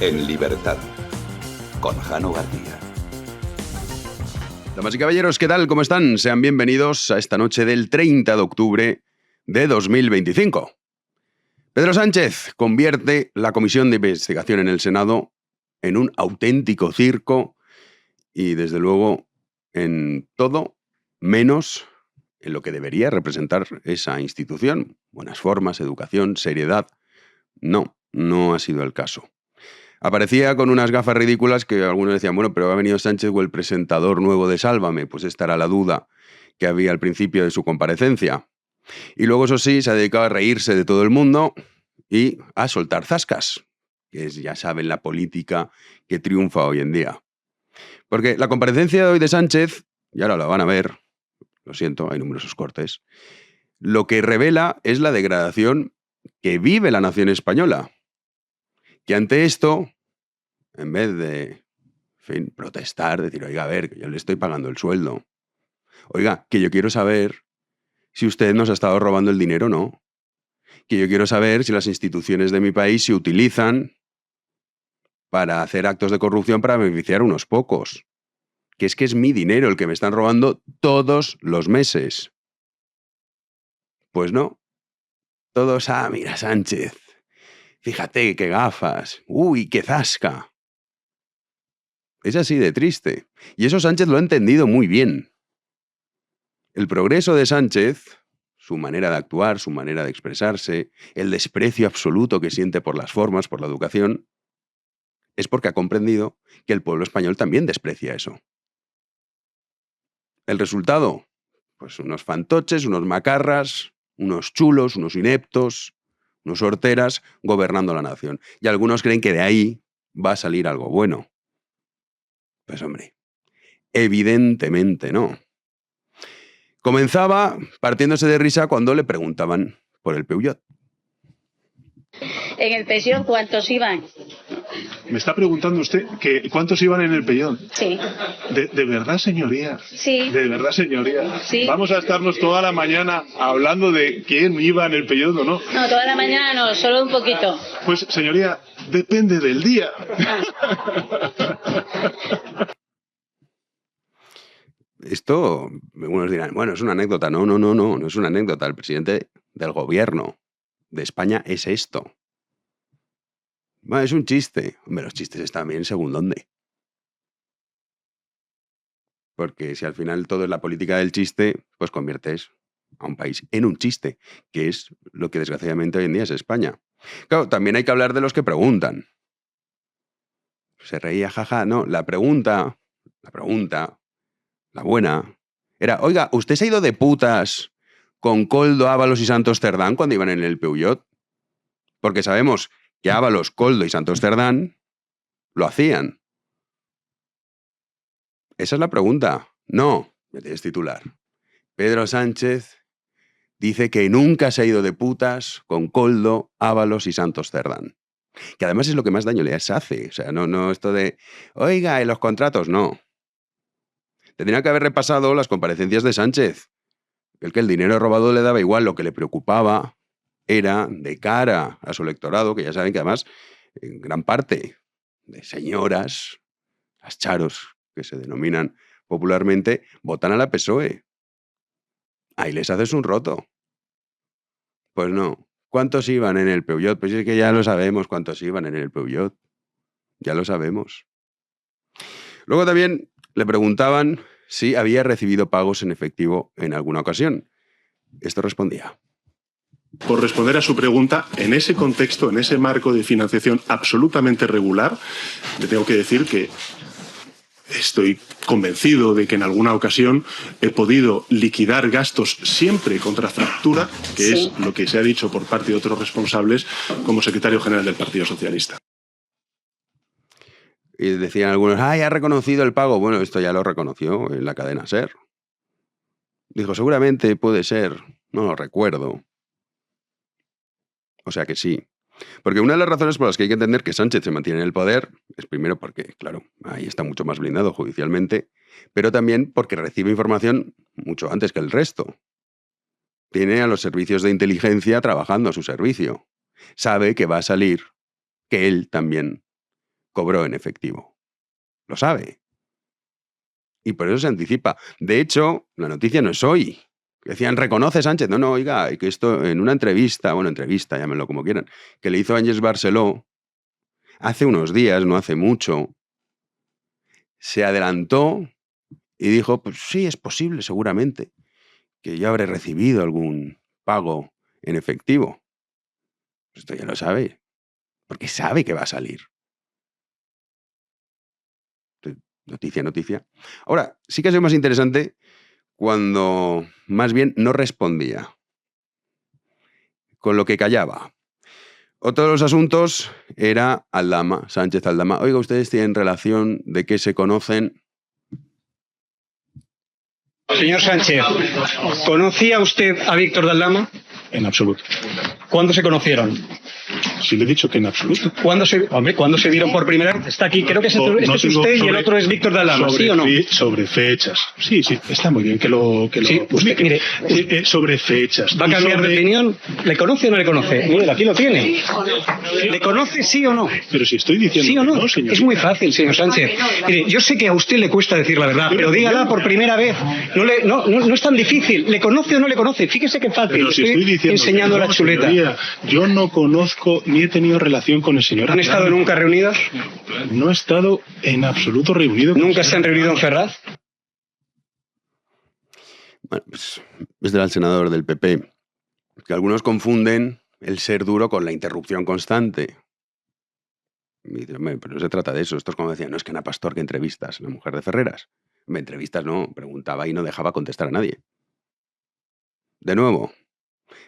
En libertad, con Jano García. Damas y caballeros, ¿qué tal? ¿Cómo están? Sean bienvenidos a esta noche del 30 de octubre de 2025. Pedro Sánchez convierte la comisión de investigación en el Senado en un auténtico circo y, desde luego, en todo menos en lo que debería representar esa institución. Buenas formas, educación, seriedad. No ha sido el caso. Aparecía con unas gafas ridículas que algunos decían, bueno, pero ha venido Sánchez o el presentador nuevo de Sálvame. Pues esta era la duda que había al principio de su comparecencia. Y luego, eso sí, se ha dedicado a reírse de todo el mundo y a soltar zascas, que es, ya saben, la política que triunfa hoy en día. Porque la comparecencia de hoy de Sánchez, y ahora la van a ver, lo siento, hay numerosos cortes, lo que revela es la degradación que vive la nación española. Que ante esto, en vez de, protestar, decir, oiga, a ver, que yo le estoy pagando el sueldo. Oiga, que yo quiero saber si usted nos ha estado robando el dinero o no. Que yo quiero saber si las instituciones de mi país se utilizan para hacer actos de corrupción para beneficiar a unos pocos. Que es mi dinero el que me están robando todos los meses. Pues no. Todos, mira, Sánchez. Fíjate, qué gafas. Uy, qué zasca. Es así de triste. Y eso Sánchez lo ha entendido muy bien. El progreso de Sánchez, su manera de actuar, su manera de expresarse, el desprecio absoluto que siente por las formas, por la educación, es porque ha comprendido que el pueblo español también desprecia eso. ¿El resultado? Pues unos fantoches, unos macarras, unos chulos, unos ineptos, unos horteras gobernando la nación. Y algunos creen que de ahí va a salir algo bueno. Pues hombre, evidentemente no. Comenzaba partiéndose de risa cuando le preguntaban por el Peugeot. En el Peugeot, ¿cuántos iban? Me está preguntando usted que cuántos iban en el Peugeot. Sí. ¿De verdad, señoría? Sí. ¿De verdad, señoría? Sí. ¿Vamos a estarnos toda la mañana hablando de quién iba en el Peugeot o no? No, toda la mañana no, solo un poquito. Pues, señoría, depende del día. Esto, algunos dirán, bueno, es una anécdota. No es una anécdota. El presidente del gobierno de España es esto. Bueno, es un chiste. Hombre, los chistes están bien según dónde. Porque si al final todo es la política del chiste, pues conviertes a un país en un chiste, que es lo que desgraciadamente hoy en día es España. Claro, también hay que hablar de los que preguntan. Se reía, jaja. No, la pregunta, la buena, era, oiga, ¿usted se ha ido de putas con Koldo, Ábalos y Santos Cerdán cuando iban en el Peugeot? Porque sabemos que Ábalos, Koldo y Santos Cerdán lo hacían. Esa es la pregunta. No, me tienes titular. Pedro Sánchez dice que nunca se ha ido de putas con Koldo, Ábalos y Santos Cerdán. Que además es lo que más daño les hace. O sea, no esto de, oiga, en los contratos, no. Tendría que haber repasado las comparecencias de Sánchez. El que el dinero robado le daba igual, lo que le preocupaba era, de cara a su electorado, que ya saben que además, en gran parte de señoras, las charos, que se denominan popularmente, votan a la PSOE. Ahí les haces un roto. Pues no. ¿Cuántos iban en el Peugeot? Pues es que ya lo sabemos cuántos iban en el Peugeot. Ya lo sabemos. Luego también le preguntaban si había recibido pagos en efectivo en alguna ocasión. Esto respondía. Por responder a su pregunta, en ese contexto, en ese marco de financiación absolutamente regular, le tengo que decir que estoy convencido de que en alguna ocasión he podido liquidar gastos siempre contra factura, que sí, es lo que se ha dicho por parte de otros responsables como secretario general del Partido Socialista. Y decían algunos, ya ha reconocido el pago. Bueno, esto ya lo reconoció en la cadena SER. Dijo, seguramente puede ser, no lo recuerdo. O sea que sí. Porque una de las razones por las que hay que entender que Sánchez se mantiene en el poder es primero porque, claro, ahí está mucho más blindado judicialmente, pero también porque recibe información mucho antes que el resto. Tiene a los servicios de inteligencia trabajando a su servicio. Sabe que va a salir que él también cobró en efectivo. Lo sabe. Y por eso se anticipa. De hecho, la noticia no es hoy. Decían, ¿reconoce Sánchez? No, oiga, que esto en una entrevista, llámenlo como quieran, que le hizo Ángels Barceló hace unos días, no hace mucho, se adelantó y dijo, pues sí, es posible, seguramente, que yo habré recibido algún pago en efectivo. Esto ya lo sabe, porque sabe que va a salir. Noticia. Ahora, sí que ha sido más interesante cuando más bien no respondía, con lo que callaba. Otro de los asuntos era Aldama, Sánchez Aldama. Oiga, ¿ustedes tienen relación de que se conocen? Señor Sánchez, ¿conocía usted a Víctor de Aldama? En absoluto. ¿Cuándo se conocieron? Sí, le he dicho que en absoluto. ¿Cuándo se vieron por primera vez? Está aquí, creo que este es usted y el otro es Víctor de Aldama, ¿sí o no? Sobre fechas. Sí, está muy bien que lo... Sí, usted, mire, sobre fechas. ¿Va a cambiar de opinión? ¿Le conoce o no le conoce? Mire, aquí lo tiene. ¿Le conoce sí o no? Pero si estoy diciendo ¿sí o no? que no, señor. Es muy fácil, señor Sánchez. Mire, yo sé que a usted le cuesta decir la verdad, pero dígala por primera vez. No es tan difícil. ¿Le conoce o no le conoce? Fíjese qué fácil. Pero si estoy diciendo enseñando la chuleta. Señoría, yo no conozco ni he tenido relación con el señor. ¿Han estado nunca reunidos? No he estado en absoluto reunido. ¿Nunca se han reunido en Ferraz? Bueno, pues es del senador del PP, que algunos confunden el ser duro con la interrupción constante. Y dicen, pero no se trata de eso. Esto es como decían, no es que Ana Pastor que entrevistas, la mujer de Ferreras. Me entrevistas, no, preguntaba y no dejaba contestar a nadie. De nuevo,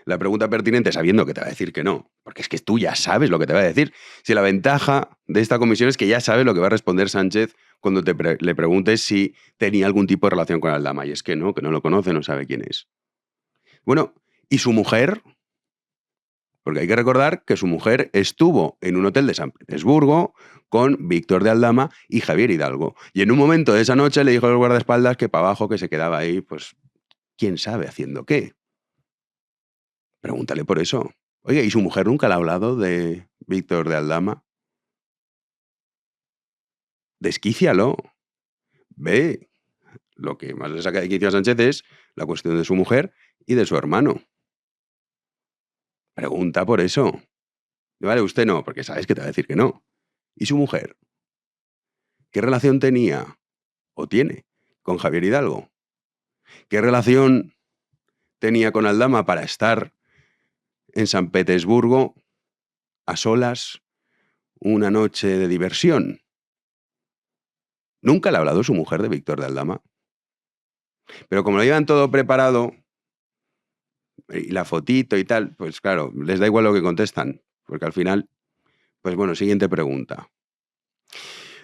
la pregunta pertinente sabiendo que te va a decir que no, porque es que tú ya sabes lo que te va a decir. Si la ventaja de esta comisión es que ya sabes lo que va a responder Sánchez cuando le preguntes si tenía algún tipo de relación con Aldama, y es que no lo conoce, no sabe quién es. Bueno, ¿y su mujer? Porque hay que recordar que su mujer estuvo en un hotel de San Petersburgo con Víctor de Aldama y Javier Hidalgo. Y en un momento de esa noche le dijo al guardaespaldas que para abajo, que se quedaba ahí, pues, quién sabe haciendo qué. Pregúntale por eso. Oye, ¿y su mujer nunca le ha hablado de Víctor de Aldama? Desquícialo. Ve. Lo que más le saca de quicio a Sánchez es la cuestión de su mujer y de su hermano. Pregunta por eso. Vale, usted no, porque sabes que te va a decir que no. ¿Y su mujer? ¿Qué relación tenía o tiene con Javier Hidalgo? ¿Qué relación tenía con Aldama para estar en San Petersburgo a solas una noche de diversión? Nunca le ha hablado su mujer de Víctor de Aldama. Pero como lo llevan todo preparado, y la fotito y tal, pues claro, les da igual lo que contestan, porque al final, pues bueno, siguiente pregunta.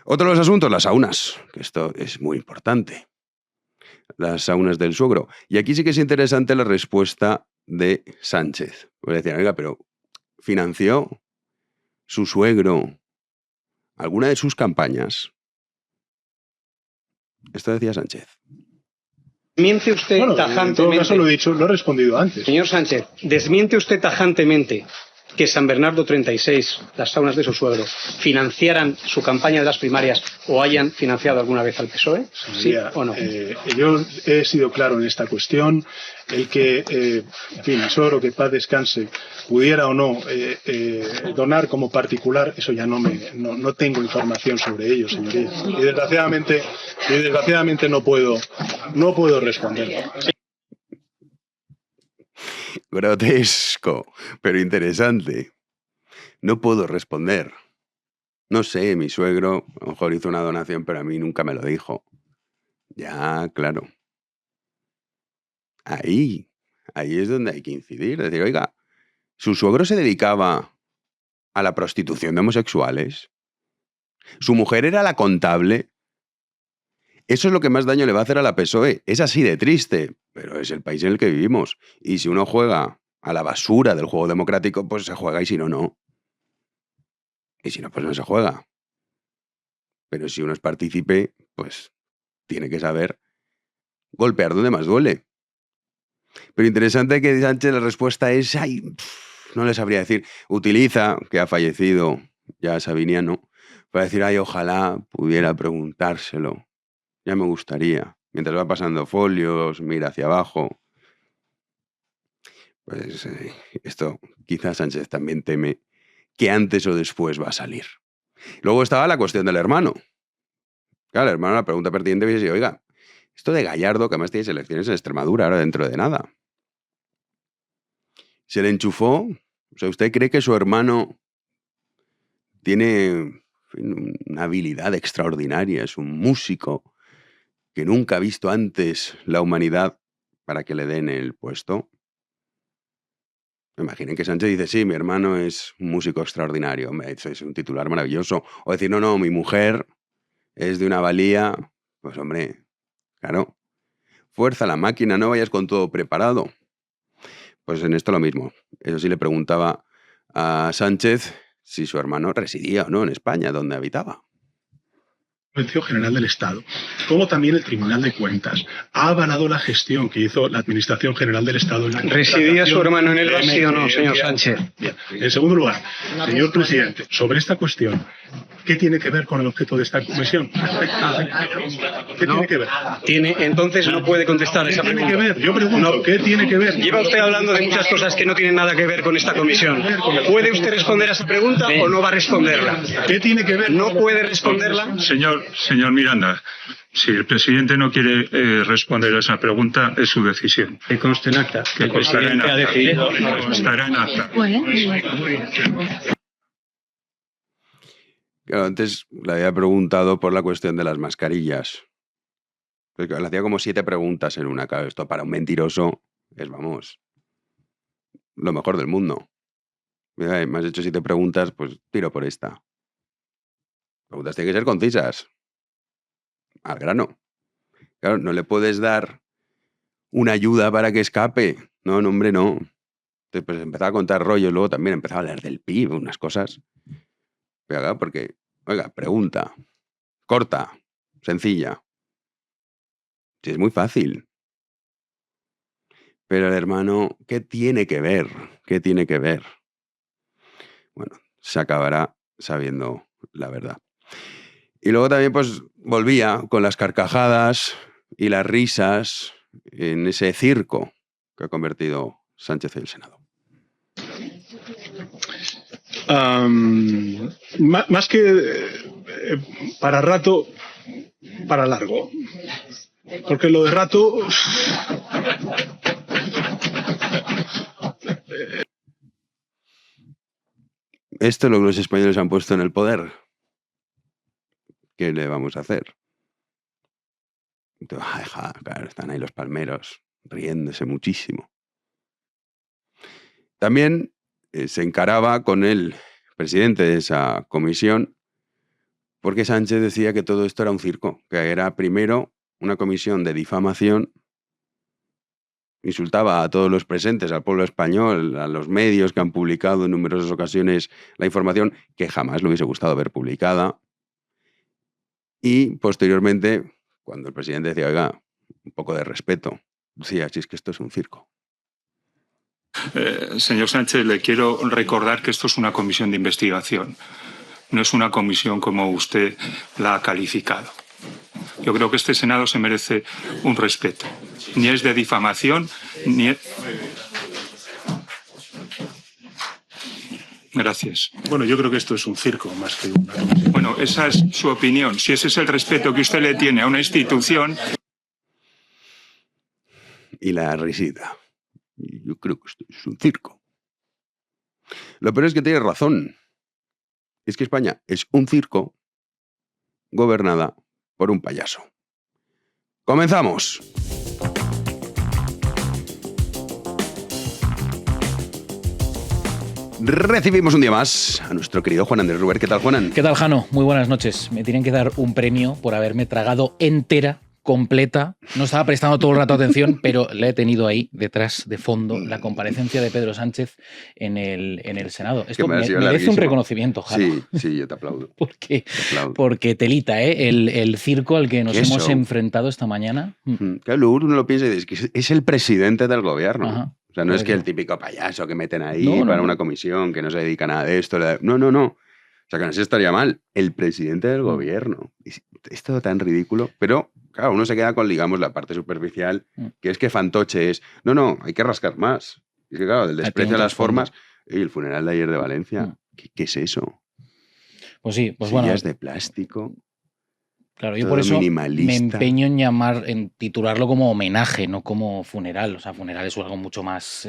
Otro de los asuntos, las saunas, que esto es muy importante. Las saunas del suegro. Y aquí sí que es interesante la respuesta de Sánchez. Pues decían, oiga, pero ¿financió su suegro alguna de sus campañas? Esto decía Sánchez. Desmiente usted tajantemente. En todo caso lo he dicho, lo he respondido antes. Señor Sánchez, desmiente usted tajantemente que San Bernardo 36, las saunas de su suegro, financiaran su campaña de las primarias o hayan financiado alguna vez al PSOE. Señoría, ¿Sí o no? Yo he sido claro en esta cuestión. El que, en fin, mi suegro, que paz descanse, pudiera o no donar como particular, eso ya no tengo información sobre ello, señoría. Y desgraciadamente no puedo responder. Grotesco, pero interesante. No puedo responder. No sé, mi suegro a lo mejor hizo una donación, pero a mí nunca me lo dijo. Ya, claro. Ahí es donde hay que incidir. Decir, oiga, ¿su suegro se dedicaba a la prostitución de homosexuales? ¿Su mujer era la contable? Eso es lo que más daño le va a hacer a la PSOE. Es así de triste, pero es el país en el que vivimos. Y si uno juega a la basura del juego democrático, pues se juega, y si no, no. Y si no, pues no se juega. Pero si uno es partícipe, pues tiene que saber golpear donde más duele. Pero interesante que Sánchez la respuesta es, no le sabría decir, utiliza, que ha fallecido ya Sabiniano, para decir, ay, ojalá pudiera preguntárselo. Ya me gustaría. Mientras va pasando folios, mira hacia abajo. Pues esto quizás Sánchez también teme que antes o después va a salir. Luego estaba la cuestión del hermano. Claro, el hermano, la pregunta pertinente es, oiga, esto de Gallardo, que además tiene elecciones en Extremadura ahora dentro de nada. Se le enchufó. O sea, ¿usted cree que su hermano tiene en fin, una habilidad extraordinaria? Es un músico que nunca ha visto antes la humanidad para que le den el puesto. Imaginen que Sánchez dice, sí, mi hermano es un músico extraordinario. Es un titular maravilloso. O decir, no, mi mujer es de una valía. Pues hombre, claro. Fuerza la máquina, no vayas con todo preparado. Pues en esto lo mismo. Eso sí le preguntaba a Sánchez si su hermano residía o no en España, donde habitaba. El Consejo General del Estado, como también el Tribunal de Cuentas, ha avalado la gestión que hizo la Administración General del Estado. En la ¿Residía su hermano en Elba, sí o no, señor Sánchez? Bien. En segundo lugar, señor presidente, sobre esta cuestión, ¿qué tiene que ver con el objeto de esta comisión? ¿Qué tiene que ver? Entonces no puede contestar esa pregunta. ¿Qué tiene que ver? Yo pregunto, ¿qué tiene que ver? Lleva usted hablando de muchas cosas que no tienen nada que ver con esta comisión. ¿Puede usted responder a esa pregunta o no va a responderla? ¿Qué tiene que ver? ¿No puede responderla? Señor Miranda, si el presidente no quiere responder a esa pregunta, es su decisión. Que conste en acta. Que el presidente ha decidido. Estará en acta. Claro, antes le había preguntado por la cuestión de las mascarillas. Porque le hacía como 7 preguntas en una. Claro, esto para un mentiroso es, vamos, lo mejor del mundo. Mira, me has hecho 7 preguntas, pues tiro por esta. Preguntas tienen que ser concisas. Al grano. Claro, no le puedes dar una ayuda para que escape. No, hombre, no. Entonces, pues empezaba a contar rollos, luego también empezaba a hablar del PIB, unas cosas. Pero claro, porque, oiga, pregunta. Corta. Sencilla. Sí, es muy fácil. Pero el hermano, ¿qué tiene que ver? ¿Qué tiene que ver? Bueno, se acabará sabiendo la verdad. Y luego también pues volvía con las carcajadas y las risas en ese circo que ha convertido Sánchez en el Senado. Más que para rato, para largo. Porque lo de rato... Esto es lo que los españoles han puesto en el poder. ¿Qué le vamos a hacer? Entonces, claro, están ahí los palmeros riéndose muchísimo. También se encaraba con el presidente de esa comisión porque Sánchez decía que todo esto era un circo, que era primero una comisión de difamación, insultaba a todos los presentes, al pueblo español, a los medios que han publicado en numerosas ocasiones la información que jamás le hubiese gustado ver publicada. Y posteriormente, cuando el presidente decía, oiga, un poco de respeto, decía, si es que esto es un circo. Señor Sánchez, le quiero recordar que esto es una comisión de investigación. No es una comisión como usted la ha calificado. Yo creo que este Senado se merece un respeto. Ni es de difamación, ni es... Gracias. Bueno, yo creo que esto es un circo más que una comisión. Bueno, esa es su opinión. Si ese es el respeto que usted le tiene a una institución... Y la risita. Yo creo que esto es un circo. Lo peor es que tiene razón. Es que España es un circo gobernada por un payaso. ¡Comenzamos! Recibimos un día más a nuestro querido Juan Andrés Ruber. ¿Qué tal, Juanan? ¿Qué tal, Jano? Muy buenas noches. Me tienen que dar un premio por haberme tragado entera, completa. No estaba prestando todo el rato atención, pero le he tenido ahí, detrás, de fondo, la comparecencia de Pedro Sánchez en el Senado. Esto merece un reconocimiento, Jano. Sí, yo te aplaudo. Porque telita, ¿eh? El circo al que nos hemos enfrentado esta mañana. Claro, luego uno lo piensa y dice, es que es el presidente del gobierno. Ajá. O sea, no es que el típico payaso que meten ahí para una comisión, que no se dedica a nada de esto. No. O sea, que no se estaría mal. El presidente del gobierno. Es todo tan ridículo. Pero, claro, uno se queda con, digamos, la parte superficial, que es que fantoche es. No, hay que rascar más. Es que, claro, el desprecio a las formas. Y el funeral de ayer de Valencia. ¿Qué es eso? Pues sí, pues Sillas bueno. de plástico. Claro, yo todo por eso minimalista. me empeño en titularlo como homenaje, no como funeral. O sea, funeral es algo mucho más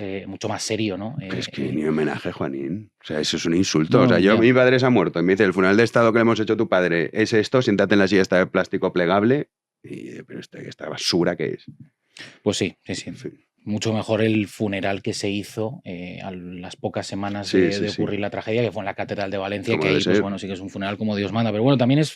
serio, ¿no? Pero es que ni homenaje, Juanín. O sea, eso es un insulto. No, O sea, ya. mi padre se ha muerto. Y me dice, el funeral de Estado que le hemos hecho a tu padre es esto, siéntate en la silla esta de plástico plegable. Pero esta basura que es. Pues sí. En fin. Mucho mejor el funeral que se hizo a las pocas semanas de ocurrir la tragedia, que fue en la Catedral de Valencia, Como que ahí, debe pues ser. bueno, sí que es un funeral como Dios manda. Pero bueno, también es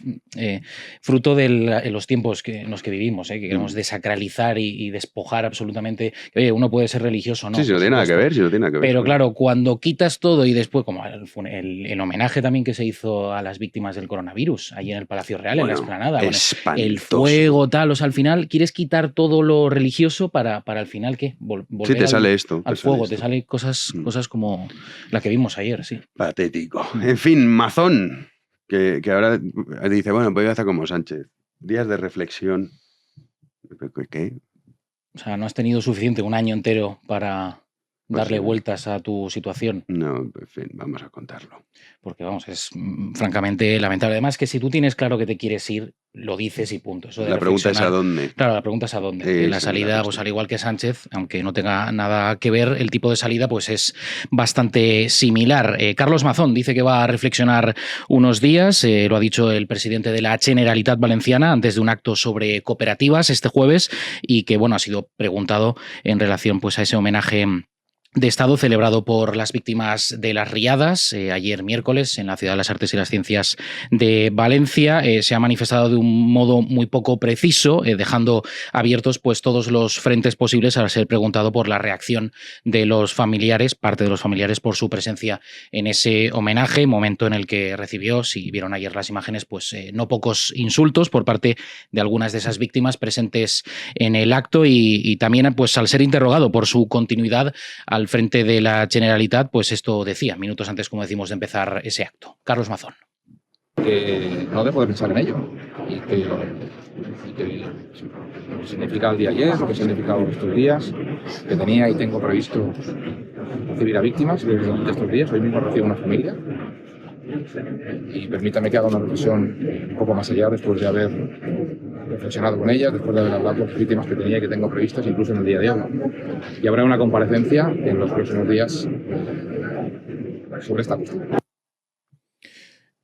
fruto de los tiempos en los que vivimos, que queremos desacralizar y despojar absolutamente. Que, oye, uno puede ser religioso, ¿no? Sí, no tiene nada que ver, sí, no tiene nada que ver. Pero claro, cuando quitas todo y después, como el homenaje también que se hizo a las víctimas del coronavirus, allí en el Palacio Real, en la Explanada, el fuego, tal, o sea, al final quieres quitar todo lo religioso para al final, ¿qué? Volver sí, te sale esto. al fuego, te salen cosas como la que vimos ayer, sí. Patético. En fin, Mazón, que ahora dice, bueno, pues voy a hacer como Sánchez. Días de reflexión. ¿Qué? O sea, no has tenido suficiente un año entero para darle sí. vueltas a tu situación. No, en fin, vamos a contarlo. Porque, vamos, es francamente lamentable. Además, que si tú tienes claro que te quieres ir, lo dices y punto. Eso de la pregunta es ¿a dónde? Claro, la pregunta es ¿a dónde? La salida, pues al igual que Sánchez, aunque no tenga nada que ver, el tipo de salida pues es bastante similar. Carlos Mazón dice que va a reflexionar unos días, lo ha dicho el presidente de la Generalitat Valenciana antes de un acto sobre cooperativas este jueves y que, bueno, ha sido preguntado en relación pues a ese homenaje de Estado celebrado por las víctimas de las riadas ayer miércoles en la Ciudad de las Artes y las Ciencias de Valencia. Se ha manifestado de un modo muy poco preciso, dejando abiertos pues todos los frentes posibles al ser preguntado por la reacción de los familiares, parte de los familiares, por su presencia en ese homenaje, momento en el que recibió, si vieron ayer las imágenes, pues no pocos insultos por parte de algunas de esas víctimas presentes en el acto y también pues al ser interrogado por su continuidad al frente de la Generalitat, pues esto decía, minutos antes, como decimos, de empezar ese acto. Carlos Mazón. Que no dejo de pensar en ello y que lo que significa el día ayer, lo que significado estos días, que tenía y tengo previsto recibir a víctimas durante estos días. Hoy mismo recibo una familia y permítame que haga una reflexión un poco más allá después de haber reflexionado con ellas, después de haber hablado con las víctimas que tenía y que tengo previstas incluso en el día de hoy. Y habrá una comparecencia en los próximos días sobre esta cuestión.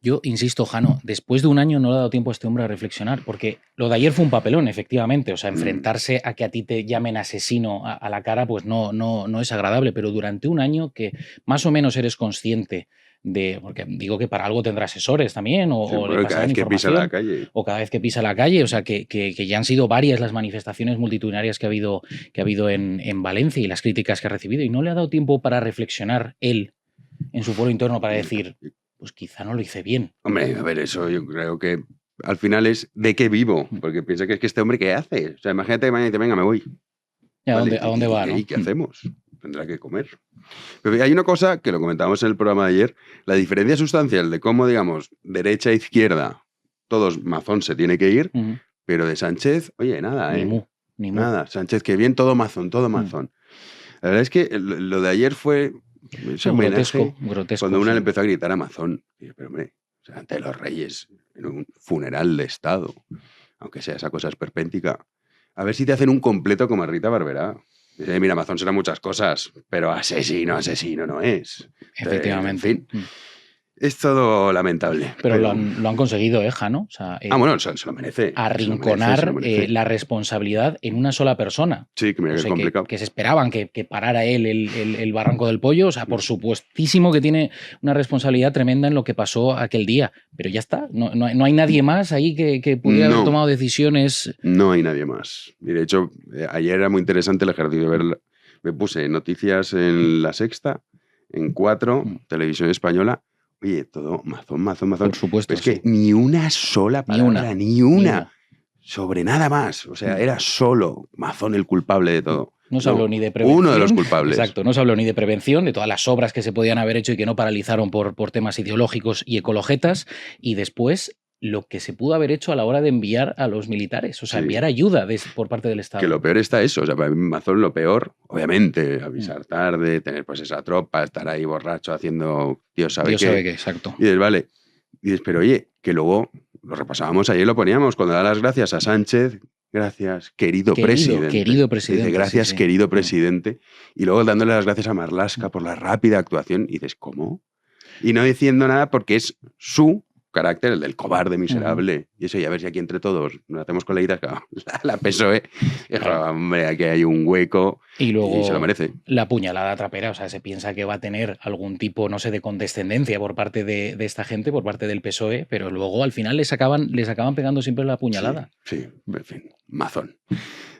Yo insisto, Jano, después de un año no le ha dado tiempo a este hombre a reflexionar, porque lo de ayer fue un papelón, efectivamente. O sea, enfrentarse a que a ti te llamen asesino a la cara, pues no es agradable, pero durante un año que más o menos eres consciente de, porque digo que para algo tendrá asesores también, o le cada vez que pisa la calle. O cada vez que pisa la calle, o sea, que ya han sido varias las manifestaciones multitudinarias que ha habido en Valencia y las críticas que ha recibido, y no le ha dado tiempo para reflexionar él en su foro interno para decir, pues quizá no lo hice bien. Hombre, a ver, eso yo creo que al final es de qué vivo, porque piensa que es que este hombre, ¿qué hace? O sea, imagínate que mañana dice, venga, me voy. ¿A Vale, dónde va? ¿Y qué hacemos? Tendrá que comer. Pero hay una cosa que lo comentábamos en el programa de ayer, la diferencia sustancial de cómo, digamos, derecha e izquierda, todos Mazón se tiene que ir, pero de Sánchez, oye, nada, Ni mu. Nada, Sánchez, que bien, todo Mazón, todo Mazón. La verdad es que lo de ayer fue ese homenaje grotesco, cuando una sí. le empezó a gritar a Mazón. Y yo, pero hombre, o sea, ante los reyes, en un funeral de Estado, aunque sea esa cosa esperpéntica, a ver si te hacen un completo como a Rita Barberá. Dice, mira, Mazón será muchas cosas, pero asesino no es. Efectivamente. En fin, es todo lamentable. Pero lo han conseguido, Jano. O sea, bueno, se lo merece. Arrinconar se lo merece. la responsabilidad en una sola persona. Sí, que mira que es complicado. Que se esperaban que parara él el barranco del pollo. O sea, por supuestísimo que tiene una responsabilidad tremenda en lo que pasó aquel día. Pero ya está. No hay nadie más ahí que pudiera haber tomado decisiones. No hay nadie más. Y de hecho, ayer era muy interesante el ejercicio de ver. Me puse noticias en La Sexta, en 4, Televisión Española. Oye, todo Mazón. Por supuesto. Pero es que ni una sola palabra, ni una. Sobre nada más. O sea, era solo Mazón el culpable de todo. No se habló ni de prevención. Uno de los culpables. Exacto, no se habló ni de prevención, de todas las obras que se podían haber hecho y que no paralizaron por temas ideológicos y ecologetas. Y después, lo que se pudo haber hecho a la hora de enviar a los militares, o sea, Sí. enviar ayuda por parte del Estado. Que lo peor está eso, o sea, para mí Mazón lo peor, obviamente, avisar tarde, tener pues esa tropa, estar ahí borracho haciendo Dios sabe qué. Exacto. Y dices, vale, y dices, pero oye, que luego lo repasábamos ayer, lo poníamos, cuando da las gracias a Sánchez, gracias, querido presidente. Querido presidente. Dice, gracias, sí. querido presidente. Y luego dándole las gracias a Marlaska por la rápida actuación, y dices, ¿cómo? Y no diciendo nada porque es su carácter, el del cobarde miserable. Y eso, y a ver si aquí entre todos nos hacemos coleguitas, la PSOE, hombre, aquí hay un hueco Y luego y se lo merece. la puñalada trapera, o sea, se piensa que va a tener algún tipo, no sé, de condescendencia por parte de esta gente, por parte del PSOE, pero luego al final les acaban pegando siempre la puñalada. Sí, en fin, Mazón.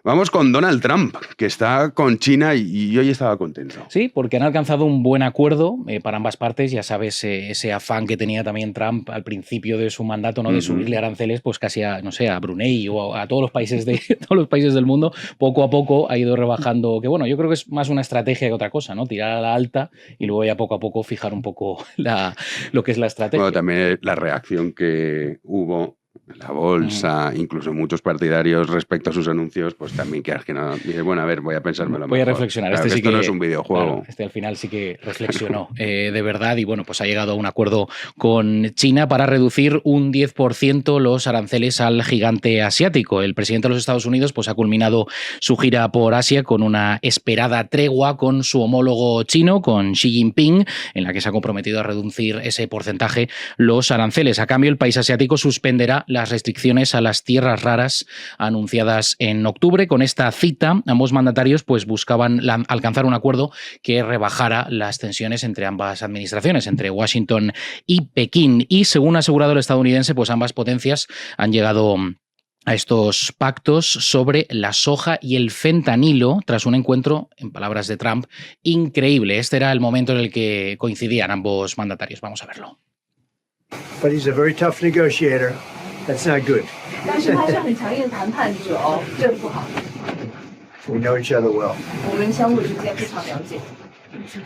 Vamos con Donald Trump, que está con China y hoy estaba contento. Sí, porque han alcanzado un buen acuerdo para ambas partes. Ya sabes, ese afán que tenía también Trump al principio de su mandato, ¿no? De subirle aranceles, pues casi a, no sé, a Brunei o a todos los países todos los países del mundo. Poco a poco ha ido rebajando, que bueno, yo creo que es más una estrategia que otra cosa, ¿no? Tirar a la alta y luego ya poco a poco fijar un poco lo que es la estrategia. Bueno, también la reacción que hubo en la bolsa, incluso muchos partidarios respecto a sus anuncios, pues también que no. Dice, bueno, a ver, voy a pensármelo Voy a mejor. reflexionar. Claro, Este sí esto que no es un videojuego. Claro, este al final sí que reflexionó de verdad y bueno, pues ha llegado a un acuerdo con China para reducir un 10% los aranceles al gigante asiático. El presidente de los Estados Unidos pues ha culminado su gira por Asia con una esperada tregua con su homólogo chino, con Xi Jinping, en la que se ha comprometido a reducir ese porcentaje los aranceles. A cambio, el país asiático suspenderá las restricciones a las tierras raras anunciadas en octubre. Con esta cita, ambos mandatarios pues buscaban alcanzar un acuerdo que rebajara las tensiones entre ambas administraciones, entre Washington y Pekín. Y según ha asegurado el estadounidense, pues ambas potencias han llegado a estos pactos sobre la soja y el fentanilo tras un encuentro, en palabras de Trump, increíble. Este era el momento en el que coincidían ambos mandatarios. Vamos a verlo. But he's a very tough negotiator. That's not good. 但是他是很强硬的谈判者哦，这不好。 We know each other well. 我们相互之间非常了解。Mr.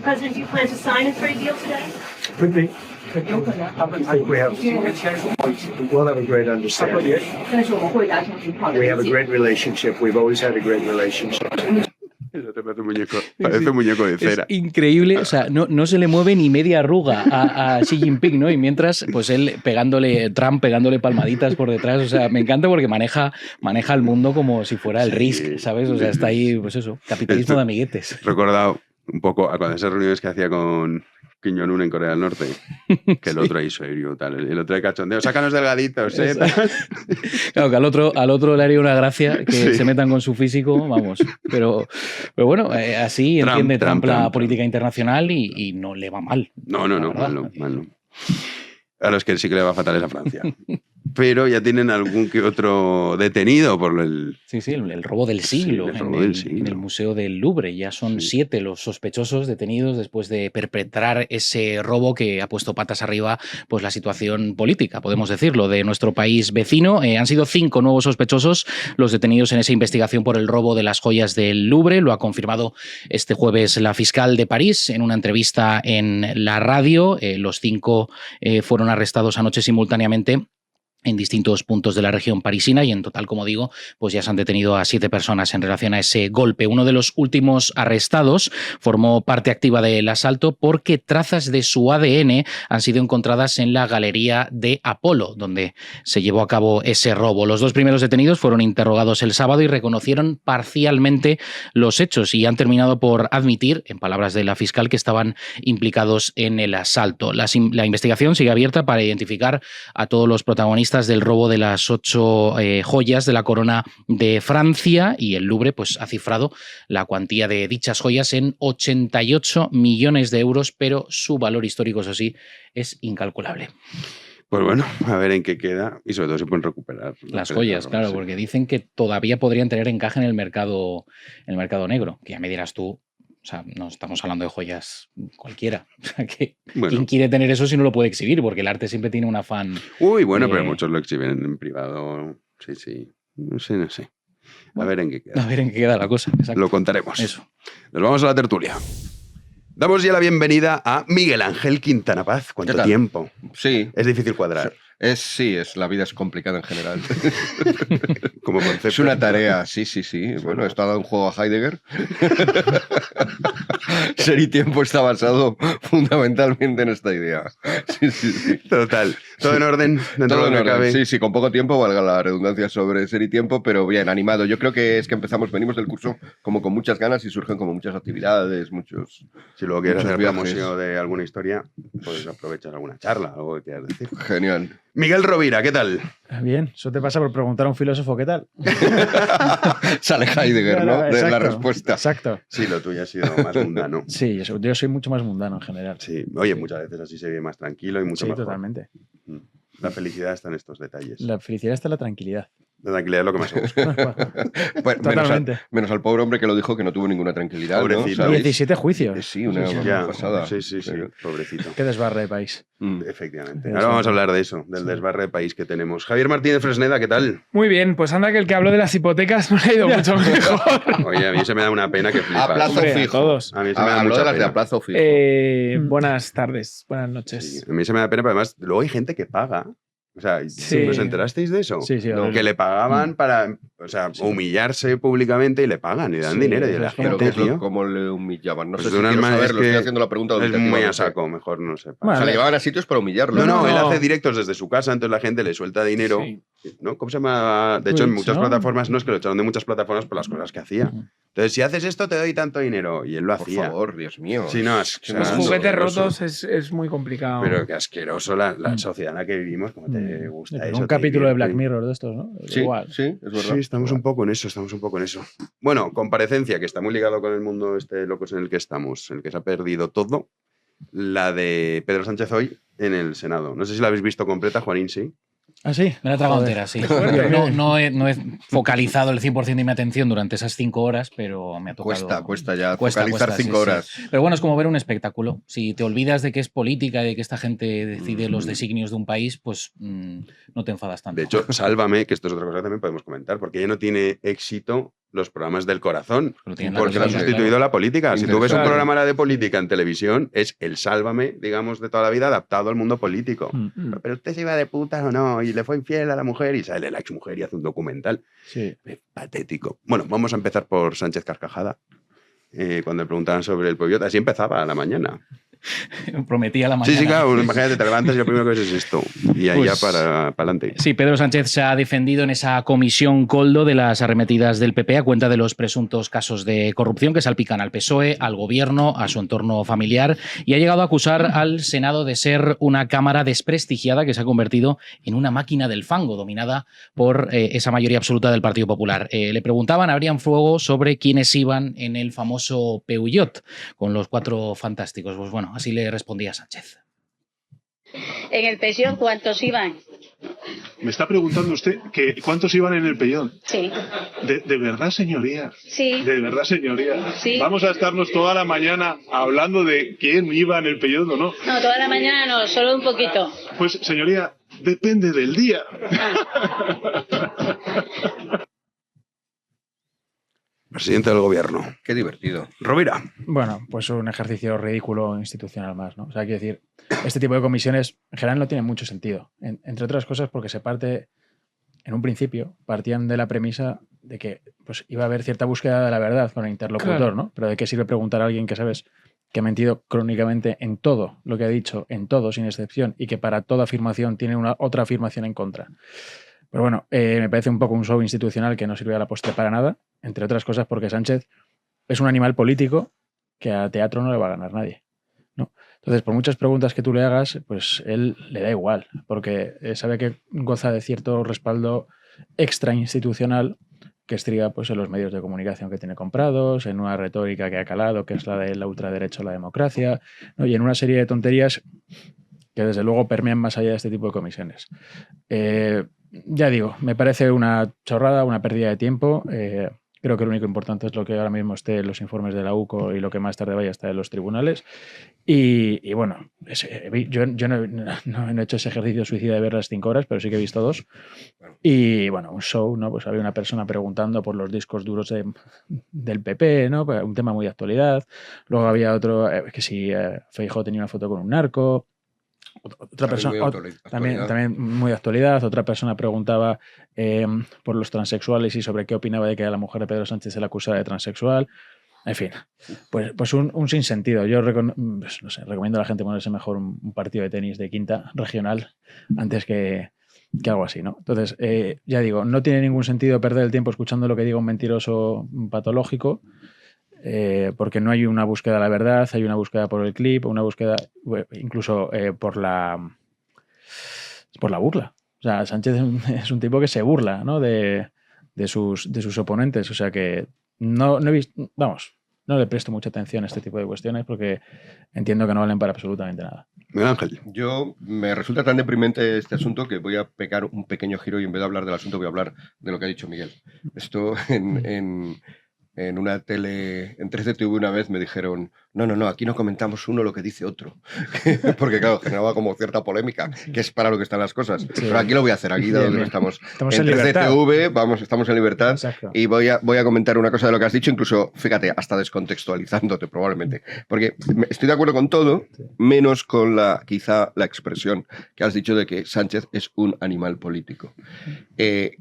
President, do you plan to sign a trade deal today? Could be. 有可能。 I think we'll have a great understanding. 但是我们会达成很好的 We 理 have a 解。 great relationship. We've always had a great relationship. Eso te parece un muñeco de cera. Es increíble, o sea, no se le mueve ni media arruga a Xi Jinping, ¿no? Y mientras, pues él Trump pegándole palmaditas por detrás, o sea, me encanta porque maneja el mundo como si fuera el Risk, ¿sabes? O sea, está ahí, pues eso, capitalismo de amiguetes. Recordado un poco a cuando esas reuniones que hacía con Kim Jong-un en Corea del Norte, que el otro ahí serio, tal, el otro de cachondeo, sácanos delgaditos, ¿eh? Claro, que al otro le haría una gracia que se metan con su físico, vamos. Pero bueno, así entiende Trump la política internacional y no le va mal. No, mal no. A los que sí que le va fatal es a Francia. Pero ya tienen algún que otro detenido por el... Sí, el robo del siglo, en el Museo del Louvre. Ya son 7 los sospechosos detenidos después de perpetrar ese robo que ha puesto patas arriba pues la situación política, podemos decirlo, de nuestro país vecino. Han sido 5 nuevos sospechosos los detenidos en esa investigación por el robo de las joyas del Louvre. Lo ha confirmado este jueves la fiscal de París en una entrevista en la radio. Los 5 fueron arrestados anoche simultáneamente en distintos puntos de la región parisina y en total, como digo, pues ya se han detenido a 7 personas en relación a ese golpe. Uno de los últimos arrestados formó parte activa del asalto porque trazas de su ADN han sido encontradas en la galería de Apolo, donde se llevó a cabo ese robo. Los 2 primeros detenidos fueron interrogados el sábado y reconocieron parcialmente los hechos y han terminado por admitir, en palabras de la fiscal, que estaban implicados en el asalto. La investigación sigue abierta para identificar a todos los protagonistas del robo de las 8 joyas de la corona de Francia y el Louvre pues ha cifrado la cuantía de dichas joyas en 88 millones de euros, pero su valor histórico, eso sí, es incalculable. Pues bueno, a ver en qué queda y sobre todo si pueden recuperar las joyas, claro, porque dicen que todavía podrían tener encaje en el mercado negro, que ya me dirás tú. O sea, no estamos hablando de joyas cualquiera. O sea, que ¿quién quiere tener eso si no lo puede exhibir? Porque el arte siempre tiene un afán. Uy, bueno, pero muchos lo exhiben en privado. Sí. No sé. A ver en qué queda. A ver en qué queda la cosa. Exacto. Lo contaremos. Eso. Nos vamos a la tertulia. Damos ya la bienvenida a Miguel Ángel Quintana Paz. ¿Cuánto ¿Qué tal? tiempo? Sí. Es difícil cuadrar. La vida es complicada en general. Como concepto. Es una tarea, sí. Bueno, he estado en un juego a Heidegger. Ser y tiempo está basado fundamentalmente en esta idea. Sí. Total. Todo en orden, dentro Todo de lo en que orden. cabe. Sí, con poco tiempo, valga la redundancia sobre ser y tiempo, pero bien, animado. Yo creo que es que venimos del curso como con muchas ganas y surgen como muchas actividades, muchos. Si luego quieres muchos hacer viajes. promoción de alguna historia, puedes aprovechar alguna charla, algo que quieras decir. Genial. Miguel Rovira, ¿qué tal? Bien, eso te pasa por preguntar a un filósofo qué tal. Sale Heidegger, ¿no? De la Exacto, respuesta. Exacto. Sí, lo tuyo ha sido más mundano. Sí, yo soy mucho más mundano en general. Sí, oye, muchas veces así se vive más tranquilo y mucho Sí, mejor. totalmente. La felicidad está en estos detalles. La felicidad está en la tranquilidad. La tranquilidad es lo que más se busca. Bueno, Totalmente. menos al pobre hombre que lo dijo que no tuvo ninguna tranquilidad. Pobrecito. ¿no? ¿Sabéis? 17 juicios. Sí, una Ya, pasada. sí, pobrecito. Qué desbarre de país. Efectivamente. Ahora vamos a hablar de eso, del desbarre de país que tenemos. Javier Martínez Fresneda, ¿qué tal? Muy bien, pues anda que el que habló de las hipotecas no le ha ido mucho mejor. Oye, a mí se me da una pena que flipas. A plazo Hombre, a fijo. todos. A mí se me da Habló mucha de las de pena. a plazo fijo. Buenas tardes, buenas noches. A mí se me da pena, pero además luego hay gente que paga. O sea, Sí. ¿os enterasteis de eso? Sí, No, horrible. que le pagaban para, o sea, humillarse públicamente y le pagan y dan Sí, dinero. Y eso la es Pero gente, ¿qué es tío, cómo le humillaban? No pues sé de si unas quiero maneras saberlo, que estoy haciendo la pregunta es muy a auditativamente. saco, mejor no sepa. O sea, Vale. le llevaban a sitios para humillarlo. No, él No. hace directos desde su casa, entonces la gente le suelta dinero. Sí. ¿No? ¿Cómo se llama? De hecho, en Twitch, muchas ¿no? plataformas, no es que lo echaron de muchas plataformas por las cosas que hacía. Entonces, si haces esto, te doy tanto dinero. Y él lo Por hacía. favor, Dios mío. Sí, no, Es que o Los sea, no- juguetes asqueroso. rotos es muy complicado. Pero qué asqueroso la sociedad en la que vivimos, como te gusta Pero eso. un te capítulo de divierte. Black Mirror de estos, ¿no? Sí, Igual. sí, es verdad. Sí, estamos un poco en eso, Bueno, comparecencia, que está muy ligado con el mundo este locos en el que estamos, en el que se ha perdido todo, la de Pedro Sánchez hoy en el Senado. No sé si la habéis visto completa, Juanín, sí. ¿Ah, sí? Me la he tragado Joder. entera, sí. Fuerte. No he focalizado el 100% de mi atención durante esas 5 horas, pero me ha tocado. Cuesta ya Cuesta, focalizar sí, 5 sí. horas. Pero bueno, es como ver un espectáculo. Si te olvidas de que es política, de que esta gente decide los designios de un país, pues no te enfadas tanto. De hecho, Sálvame, que esto es otra cosa que también podemos comentar, porque ya no tiene éxito los programas del corazón, Lo tienen la porque lo han televisión, sustituido claro. la política. Si tú ves un Interesante. programa de política en televisión, es el Sálvame, digamos, de toda la vida adaptado al mundo político. Pero usted se iba de putas o no, y le fue infiel a la mujer, y sale la exmujer y hace un documental. Sí. Patético. Bueno, vamos a empezar por Sánchez Carcajada. Cuando le preguntaban sobre el Pollot, así empezaba a la mañana. Prometía la mañana. Sí, claro, imagínate, te levantas y lo primero que ves es esto. Y ahí Pues- ya para adelante. Sí, Pedro Sánchez se ha defendido en esa comisión Coldo de las arremetidas del PP a cuenta de los presuntos casos de corrupción que salpican al PSOE, al gobierno, a su entorno familiar y ha llegado a acusar al Senado de ser una cámara desprestigiada que se ha convertido en una máquina del fango dominada por esa mayoría absoluta del Partido Popular. Le preguntaban, abrían fuego sobre quiénes iban en el famoso Peugeot con los 4 fantásticos. Pues bueno, así le respondía Sánchez. En el pensión, ¿cuántos iban? Me está preguntando usted que cuántos iban en el Pellón. Sí. ¿De verdad, señoría? Sí. De verdad, señoría. Sí. Vamos a estarnos toda la mañana hablando de quién iba en el Pellón o no. No, toda la mañana no, solo un poquito. Pues, señoría, depende del día. Presidente del gobierno. Qué divertido. Rovira. Bueno, pues un ejercicio ridículo institucional más, ¿no? O sea, quiero decir, este tipo de comisiones en general no tienen mucho sentido. Entre otras cosas porque se parte, en un principio, partían de la premisa de que pues, iba a haber cierta búsqueda de la verdad con el interlocutor, Claro. ¿no? Pero ¿de qué sirve preguntar a alguien que sabes que ha mentido crónicamente en todo lo que ha dicho, en todo, sin excepción, y que para toda afirmación tiene otra afirmación en contra? Pero bueno, me parece un poco un show institucional que no sirve a la postre para nada, entre otras cosas porque Sánchez es un animal político que a teatro no le va a ganar nadie, ¿no? Entonces, por muchas preguntas que tú le hagas, pues él le da igual, porque sabe que goza de cierto respaldo extrainstitucional que estriba pues, en los medios de comunicación que tiene comprados, en una retórica que ha calado, que es la de la ultraderecha a la democracia, ¿no? Y en una serie de tonterías que desde luego permean más allá de este tipo de comisiones. Ya digo, me parece una chorrada, una pérdida de tiempo. Creo que lo único importante es lo que ahora mismo esté en los informes de la UCO y lo que más tarde vaya a estar en los tribunales. Y bueno, yo no he hecho ese ejercicio suicida de ver las 5 horas, pero sí que he visto 2. Y bueno, un show, ¿no? Pues había una persona preguntando por los discos duros del PP, ¿no? Un tema muy de actualidad. Luego había otro, que si Feijóo tenía una foto con un narco. Otra persona también muy de actualidad. Otra persona preguntaba por los transexuales y sobre qué opinaba de que a la mujer de Pedro Sánchez se la acusara de transexual. En fin, pues un sinsentido. Yo pues no sé, recomiendo a la gente ponerse mejor un partido de tenis de quinta regional antes que algo así, ¿no? Entonces, ya digo, no tiene ningún sentido perder el tiempo escuchando lo que diga un mentiroso patológico. Porque no hay una búsqueda de la verdad, hay una búsqueda por el clip, una búsqueda incluso por la burla. O sea, Sánchez es un tipo que se burla, ¿no? de sus oponentes. O sea que no he visto, vamos, no le presto mucha atención a este tipo de cuestiones porque entiendo que no valen para absolutamente nada. Miguel Ángel. Yo me resulta tan deprimente este asunto que voy a pegar un pequeño giro y en vez de hablar del asunto voy a hablar de lo que ha dicho Miguel. Esto en una tele, en 13TV una vez me dijeron, no, aquí no comentamos uno lo que dice otro. Porque claro, generaba como cierta polémica, que es para lo que están las cosas. Sí. Pero aquí lo voy a hacer, aquí donde estamos en 13TV, estamos en libertad. Exacto. Y voy a comentar una cosa de lo que has dicho, incluso, fíjate, hasta descontextualizándote probablemente. Porque estoy de acuerdo con todo, menos con quizá la expresión que has dicho de que Sánchez es un animal político.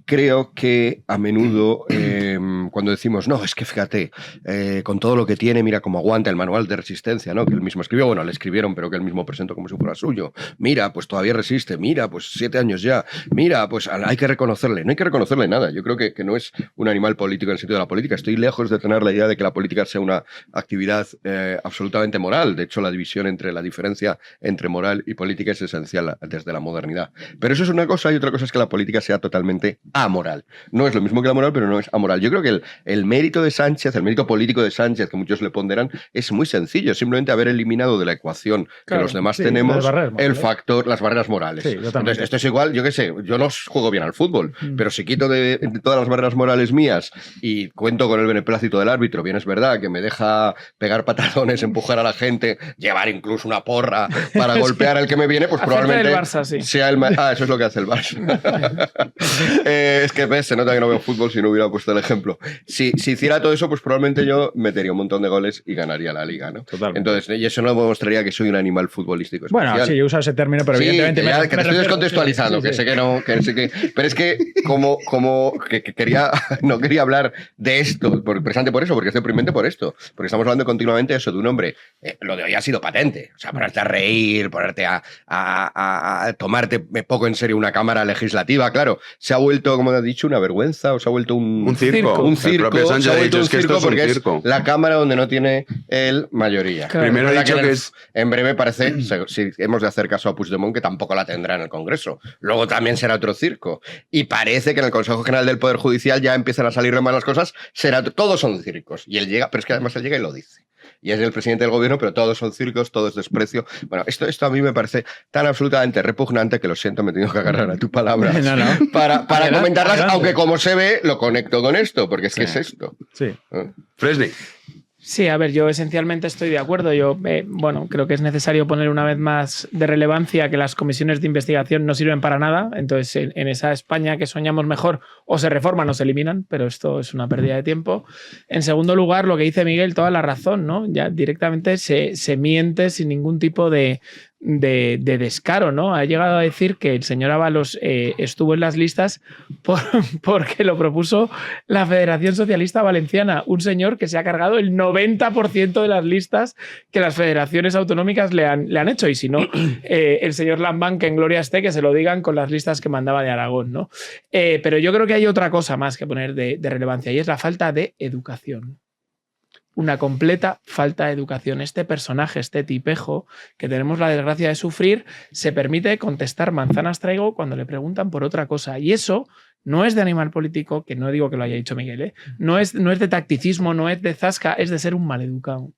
Creo que a menudo cuando decimos, no, es que fíjate, con todo lo que tiene, mira cómo aguanta el manual de resistencia, ¿no? Que él mismo escribió, bueno, le escribieron, pero que él mismo presentó como si fuera suyo. Mira, pues todavía resiste, mira, pues 7 años ya, mira, pues hay que reconocerle. No hay que reconocerle nada. Yo creo que no es un animal político en el sentido de la política. Estoy lejos de tener la idea de que la política sea una actividad absolutamente moral. De hecho, la diferencia entre moral y política es esencial desde la modernidad. Pero eso es una cosa y otra cosa es que la política sea totalmente amoral. No es lo mismo que la moral, pero no es amoral. Yo creo que el mérito de Sánchez, el mérito político de Sánchez, que muchos le ponderan, es muy sencillo, simplemente haber eliminado de la ecuación que los demás tenemos el factor, las barreras morales. Sí, entonces, esto es igual, yo qué sé, yo no juego bien al fútbol, pero si quito de todas las barreras morales mías y cuento con el beneplácito del árbitro, bien es verdad que me deja pegar patadones, empujar a la gente, llevar incluso una porra para golpear al que me viene, pues probablemente el Barça, sí. Sea el eso es lo que hace el Barça. Es que ves, se nota que no veo fútbol si no hubiera puesto el ejemplo. Si hiciera todo eso, pues probablemente yo metería un montón de goles y ganaría la liga, ¿no? Totalmente. Entonces, y eso no demostraría que soy un animal futbolístico especial. Bueno, sí, yo uso ese término, pero evidentemente... Que te estoy descontextualizando, que sé que no... pero es que no quería hablar de esto, precisamente por eso, porque es deprimente por esto. Porque estamos hablando continuamente de eso, de un hombre... lo de hoy ha sido patente. O sea, ponerte a reír, ponerte a tomarte poco en serio una cámara legislativa, claro. Se ha vuelto, como has dicho, una vergüenza, o se ha vuelto un circo. Un circo. El propio Sánchez ha dicho es que esto es un circo. Es la cámara donde no tiene él mayoría. Claro. Primero he dicho que en breve parece, si hemos de hacer caso a Puigdemont, que tampoco la tendrá en el Congreso. Luego también será otro circo. Y parece que en el Consejo General del Poder Judicial ya empiezan a salir de malas cosas. Todos son circos. Y él llega, pero es que además él llega y lo dice. Y es el presidente del gobierno, pero todos son circos, todo es desprecio. Bueno, esto a mí me parece tan absolutamente repugnante que lo siento, me he tenido que agarrar a tu palabra para comentarlas, aunque como se ve, lo conecto con esto, porque es que es esto. Sí. Fresney. Sí, a ver, yo esencialmente estoy de acuerdo. Yo, creo que es necesario poner una vez más de relevancia que las comisiones de investigación no sirven para nada. Entonces, en esa España que soñamos mejor, o se reforman o se eliminan, pero esto es una pérdida de tiempo. En segundo lugar, lo que dice Miguel, toda la razón, ¿no? Ya directamente se miente sin ningún tipo de descaro, ¿no? Ha llegado a decir que el señor Ábalos estuvo en las listas porque lo propuso la Federación Socialista Valenciana, un señor que se ha cargado el 90% de las listas que las federaciones autonómicas le han hecho, y si no, el señor Lambán, que en gloria esté, que se lo digan con las listas que mandaba de Aragón, ¿no? Pero yo creo que hay otra cosa más que poner de relevancia, y es la falta de educación. Una completa falta de educación. Este personaje, este tipejo que tenemos la desgracia de sufrir, se permite contestar manzanas traigo cuando le preguntan por otra cosa. Y eso no es de animal político, que no digo que lo haya dicho Miguel, no es de tacticismo, no es de zasca, es de ser un maleducado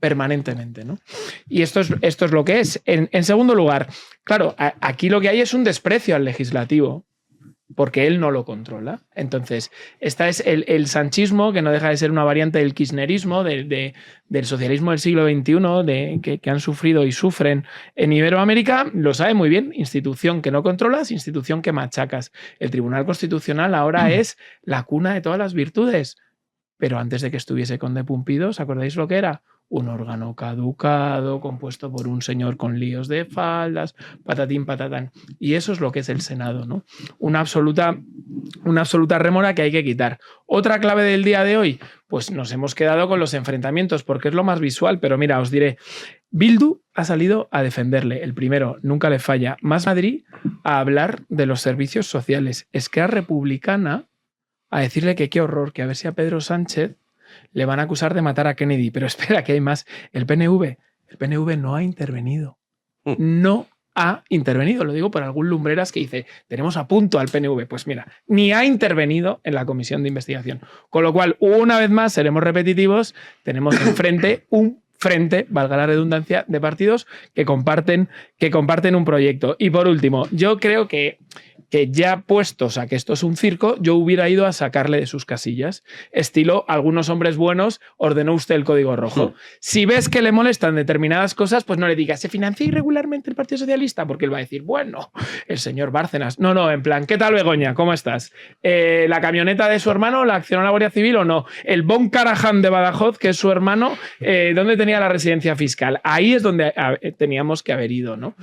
permanentemente, ¿no? Y esto es lo que es. En segundo lugar, claro, aquí lo que hay es un desprecio al legislativo. porque él no lo controla. Entonces, esta es el sanchismo, que no deja de ser una variante del kirchnerismo, del socialismo del siglo XXI, que han sufrido y sufren en Iberoamérica, lo sabe muy bien. Institución que no controlas, institución que machacas. El Tribunal Constitucional ahora es la cuna de todas las virtudes. Pero antes de que estuviese Conde Pumpido, ¿os acordáis lo que era? Un órgano caducado, compuesto por un señor con líos de faldas, patatín, patatán. Y eso es lo que es el Senado, ¿no? Una absoluta rémora que hay que quitar. Otra clave del día de hoy, pues nos hemos quedado con los enfrentamientos, porque es lo más visual, pero mira, os diré, Bildu ha salido a defenderle. El primero, nunca le falla. Más Madrid a hablar de los servicios sociales. Esquerra Republicana a decirle que qué horror, que a ver si a Pedro Sánchez le van a acusar de matar a Kennedy. Pero espera, que hay más. El PNV no ha intervenido. No ha intervenido. Lo digo por algún lumbreras que dice, tenemos a punto al PNV. Pues mira, ni ha intervenido en la comisión de investigación. Con lo cual, una vez más, seremos repetitivos, tenemos enfrente un frente, valga la redundancia, de partidos que comparten un proyecto. Y por último, yo creo que ya puestos a que esto es un circo, yo hubiera ido a sacarle de sus casillas. Estilo, algunos hombres buenos, ordenó usted el código rojo. Si ves que le molestan determinadas cosas, pues no le digas, ¿se financia irregularmente el Partido Socialista? Porque él va a decir, bueno, el señor Bárcenas. No, en plan, ¿qué tal, Begoña? ¿Cómo estás? ¿La camioneta de su hermano la accionó la Guardia Civil o no? El Bon Caraján de Badajoz, que es su hermano, ¿dónde tenía la residencia fiscal? Ahí es donde teníamos que haber ido, ¿no?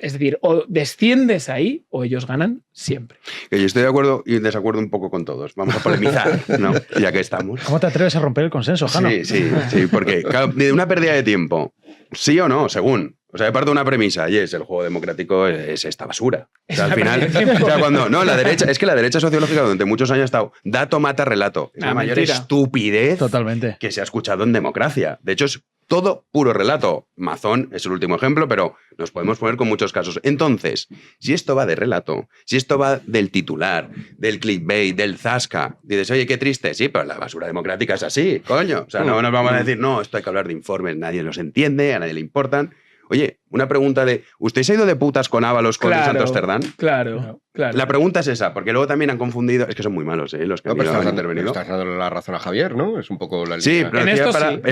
Es decir, o desciendes ahí o ellos ganan siempre. Yo estoy de acuerdo y en desacuerdo un poco con todos. Vamos a polemizar, ¿no? Ya que estamos. ¿Cómo te atreves a romper el consenso, Jano? Sí, porque claro, de una pérdida de tiempo, sí o no, según. O sea, parto de una premisa, y es el juego democrático es esta basura. O sea, al final, la derecha, es que la derecha sociológica durante muchos años ha estado dato mata relato. Es la mayor estupidez que se ha escuchado en democracia. De hecho, es todo puro relato. Mazón es el último ejemplo, pero nos podemos poner con muchos casos. Entonces, si esto va de relato, si esto va del titular, del clickbait, del zasca, dices, oye, qué triste, sí, pero la basura democrática es así, coño. O sea, no nos vamos a decir, no, esto hay que hablar de informes, nadie los entiende, a nadie le importan. Oye, una pregunta de, ¿usted se ha ido de putas con Ábalos con el Santos Cerdán? Claro. La pregunta es esa, porque luego también han confundido, es que son muy malos, los que han intervenido. Estás dando la razón a Javier, ¿no? Es un poco la línea. Sí, pero en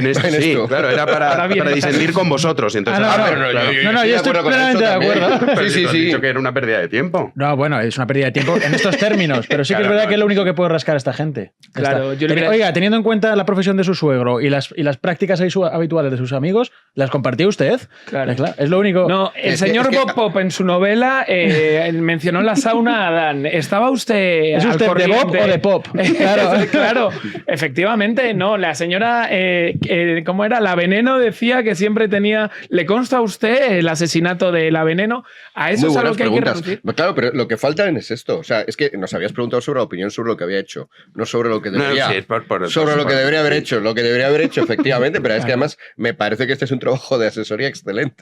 esto, claro, era para disentir con vosotros. Entonces, yo estoy plenamente de acuerdo. Pero sí. Has dicho que era una pérdida de tiempo. No, bueno, es una pérdida de tiempo en estos términos, pero sí que es verdad que es lo único que puede rascar a esta gente. Claro, Oiga, teniendo en cuenta la profesión de su suegro y las prácticas habituales de sus amigos, ¿las compartió usted? Claro. Es lo único. No, el señor Bob Pop en su novela mencionó la sauna a Adán. ¿Estaba usted ¿Es usted de Bob o de Pop? Claro, efectivamente, no. La señora, ¿cómo era? La Veneno decía que siempre tenía... ¿Le consta a usted el asesinato de La Veneno? A eso es a lo que hay que reducir. Claro, pero lo que falta es esto. O sea, es que nos habías preguntado sobre la opinión sobre lo que había hecho, no sobre lo que debería. Sobre lo que debería haber hecho. Lo que debería haber hecho, efectivamente, pero es que además me parece que este es un trabajo de asesoría excelente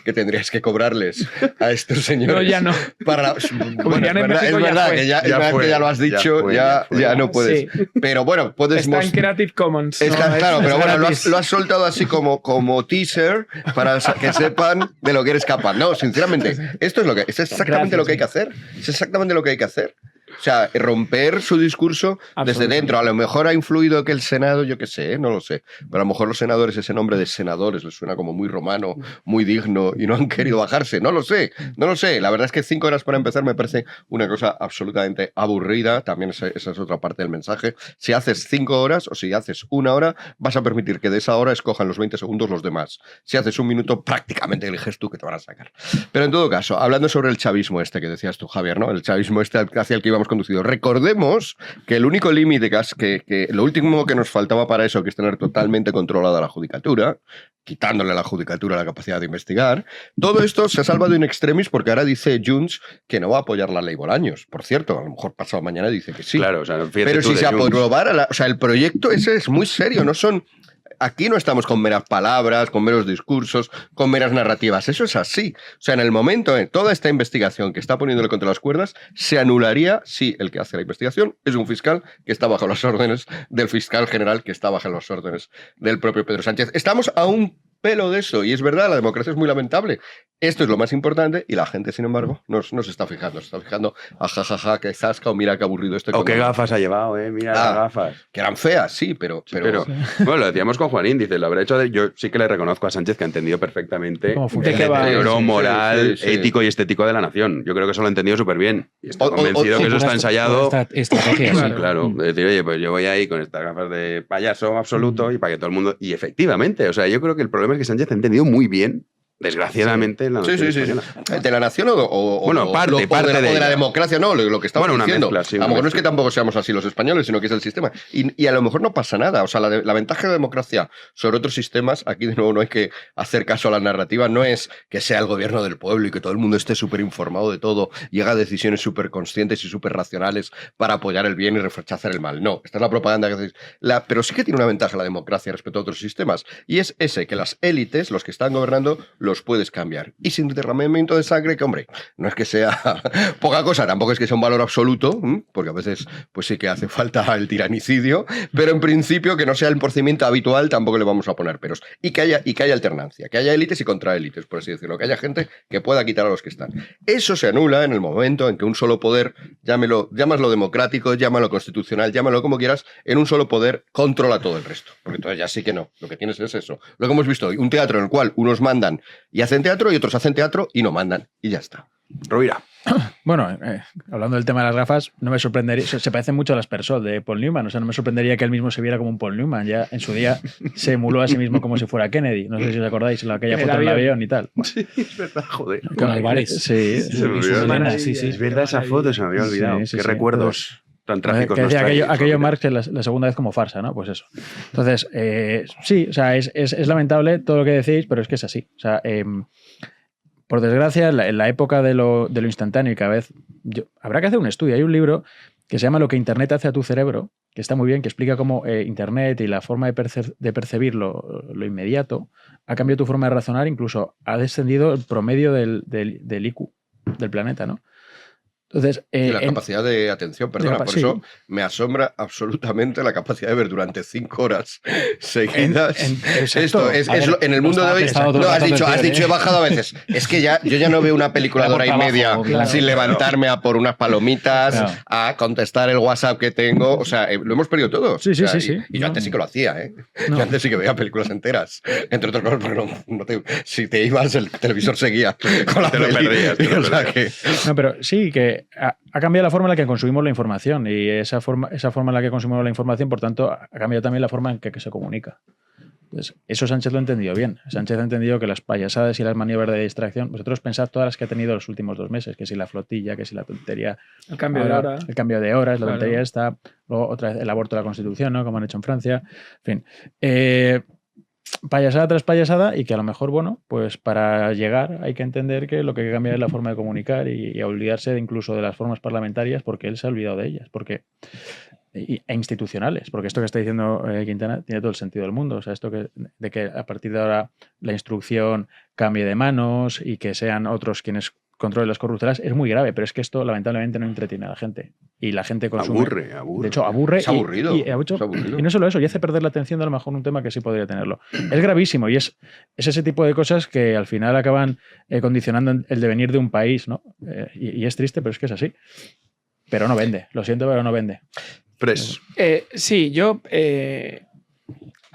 que tendrías que cobrarles a estos señores. No, ya no. Es verdad que ya lo has dicho, ya no puedes. Sí. Pero bueno, puedes... Está en Creative Commons. Claro, pero bueno, lo has soltado así como teaser para que sepan de lo que eres capaz. No, sinceramente, esto es exactamente lo que hay que hacer. Es exactamente lo que hay que hacer. O sea, romper su discurso desde dentro. A lo mejor ha influido que el Senado, yo qué sé, no lo sé. Pero a lo mejor los senadores, ese nombre de senadores les suena como muy romano, muy digno y no han querido bajarse. No lo sé. La verdad es que 5 horas para empezar me parece una cosa absolutamente aburrida. También esa es otra parte del mensaje. Si haces 5 horas o si haces 1 hora, vas a permitir que de esa hora escojan los 20 segundos los demás. Si haces 1 minuto, prácticamente eliges tú que te van a sacar. Pero en todo caso, hablando sobre el chavismo este que decías tú, Javier, ¿no? El chavismo este hacia el que íbamos conducido. Recordemos que el único límite, que lo último que nos faltaba para eso, que es tener totalmente controlada la judicatura, quitándole a la judicatura la capacidad de investigar, todo esto se ha salvado in extremis porque ahora dice Junts que no va a apoyar la ley Bolaños. Por cierto, a lo mejor pasado mañana dice que sí. Claro, o sea, pero si se aprobara, o sea, el proyecto ese es muy serio, no son... Aquí no estamos con meras palabras, con meros discursos, con meras narrativas. Eso es así. O sea, en el momento, en toda esta investigación que está poniéndole contra las cuerdas, se anularía si el que hace la investigación es un fiscal que está bajo las órdenes del fiscal general, que está bajo las órdenes del propio Pedro Sánchez. Estamos a un pelo de eso. Y es verdad, la democracia es muy lamentable. Esto es lo más importante y la gente, sin embargo, no se está fijando. Se está fijando a jajaja, que zasca, o mira qué aburrido esto. O qué gafas ha llevado, mira las gafas. Que eran feas, sí, pero... Bueno, lo decíamos con Juanín, dice, lo habrá hecho... Yo sí que le reconozco a Sánchez que ha entendido perfectamente el deterioro moral, ético y estético de la nación. Yo creo que eso lo ha entendido súper bien. Y estoy convencido que eso está ensayado. Estrategia, claro. Es decir, oye, pues yo voy ahí con estas gafas de payaso absoluto y para que todo el mundo... Y efectivamente, o sea, yo creo que el problema es que Sánchez ha entendido muy bien, desgraciadamente, la nación española. ¿De la nación bueno, parte de la democracia? No, lo que estamos diciendo. Mezcla, sí, a lo mejor no es que tampoco seamos así los españoles, sino que es el sistema. Y a lo mejor no pasa nada. O sea, la ventaja de la democracia sobre otros sistemas, aquí de nuevo no hay que hacer caso a la narrativa, no es que sea el gobierno del pueblo y que todo el mundo esté súper informado de todo y haga decisiones súper conscientes y súper racionales para apoyar el bien y rechazar el mal. No, esta es la propaganda que hacéis. Pero sí que tiene una ventaja la democracia respecto a otros sistemas, y es ese, que las élites, los que están gobernando, los puedes cambiar. Y sin derramamiento de sangre, que hombre, no es que sea poca cosa, tampoco es que sea un valor absoluto, porque a veces pues sí que hace falta el tiranicidio, pero en principio que no sea el procedimiento habitual tampoco le vamos a poner peros. Y que haya alternancia, que haya élites y contraélites, por así decirlo, que haya gente que pueda quitar a los que están. Eso se anula en el momento en que un solo poder, llámalo democrático, llámalo constitucional, llámalo como quieras, en un solo poder controla todo el resto. Porque entonces ya sí que no, lo que tienes es eso. Lo que hemos visto hoy, un teatro en el cual unos mandan y hacen teatro y otros hacen teatro y no mandan. Y ya está. Rovira. Bueno, hablando del tema de las gafas, no me sorprendería, se parecen mucho a las Persol de Paul Newman, o sea, no me sorprendería que él mismo se viera como un Paul Newman, ya en su día se emuló a sí mismo como si fuera Kennedy, no sé si os acordáis, en aquella foto del avión y tal. Sí, es verdad, joder. Con Álvarez. Sí, es verdad esa foto, se me había olvidado. Qué recuerdos tan trágicos. Que decía aquello Marx que la segunda vez como farsa, ¿no? Pues eso. Entonces, sí, o sea, es lamentable todo lo que decís, pero es que es así. O sea, por desgracia, en la época de lo instantáneo y cada vez... habrá que hacer un estudio. Hay un libro que se llama Lo que Internet hace a tu cerebro, que está muy bien, que explica cómo Internet y la forma de percibir lo inmediato ha cambiado tu forma de razonar, incluso ha descendido el promedio del IQ del planeta, ¿no? Entonces, y la capacidad de atención, perdona, por eso me asombra absolutamente la capacidad de ver durante 5 horas seguidas. Esto es en el mundo de hoy. No, has dicho, he bajado a veces. Es que yo ya no veo una película de hora y media sin levantarme a por unas palomitas, a contestar el WhatsApp que tengo. O sea, lo hemos perdido todo. Sí. Y yo antes sí que lo hacía, ¿eh? Yo antes sí que veía películas enteras. Entre otras cosas, porque si te ibas, el televisor seguía con la peli. No, pero sí que ha cambiado la forma en la que consumimos la información y esa forma en la que consumimos la información, por tanto, ha cambiado también la forma en que se comunica. Entonces, eso Sánchez lo ha entendido bien. Sánchez ha entendido que las payasadas y las maniobras de distracción, vosotros pensad todas las que ha tenido los últimos 2 meses, que si la flotilla, que si la tontería, el cambio de hora, la tontería esta, luego otra vez el aborto de la Constitución, ¿no? Como han hecho en Francia, en fin. Payasada tras payasada, y que a lo mejor, bueno, pues para llegar hay que entender que lo que hay que cambiar es la forma de comunicar y olvidarse incluso de las formas parlamentarias, porque él se ha olvidado de ellas, e institucionales, porque esto que está diciendo Quintana tiene todo el sentido del mundo. O sea, esto de que a partir de ahora la instrucción cambie de manos y que sean otros quienes controlen las corruptelas es muy grave, pero es que esto lamentablemente no entretiene a la gente y la gente consume. Aburre. De hecho, aburre. Es aburrido. Y no solo eso, y hace perder la atención de a lo mejor un tema que sí podría tenerlo. Es gravísimo y es ese tipo de cosas que al final acaban condicionando el devenir de un país, ¿no? Y es triste, pero es que es así. Pero no vende, lo siento, pero no vende. Sí,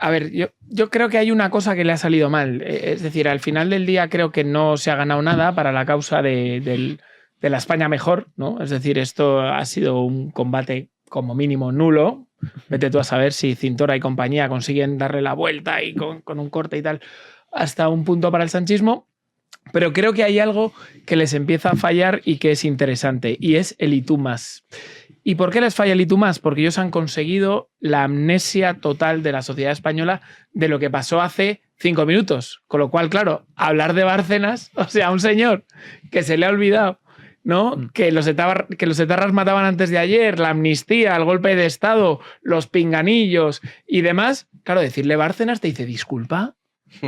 a ver, yo creo que hay una cosa que le ha salido mal. Es decir, al final del día creo que no se ha ganado nada para la causa de la España mejor, ¿no? Es decir, esto ha sido un combate como mínimo nulo. Vete tú a saber si Cintora y compañía consiguen darle la vuelta y con un corte y tal hasta un punto para el sanchismo. Pero creo que hay algo que les empieza a fallar y que es interesante, y es el y tú más. ¿Y por qué les falla el y tú más? Porque ellos han conseguido la amnesia total de la sociedad española de lo que pasó hace 5 minutos. Con lo cual, claro, hablar de Bárcenas, o sea, un señor que se le ha olvidado, ¿no? Que los etarras mataban antes de ayer, la amnistía, el golpe de Estado, los pinganillos y demás. Claro, decirle Bárcenas te dice, disculpa.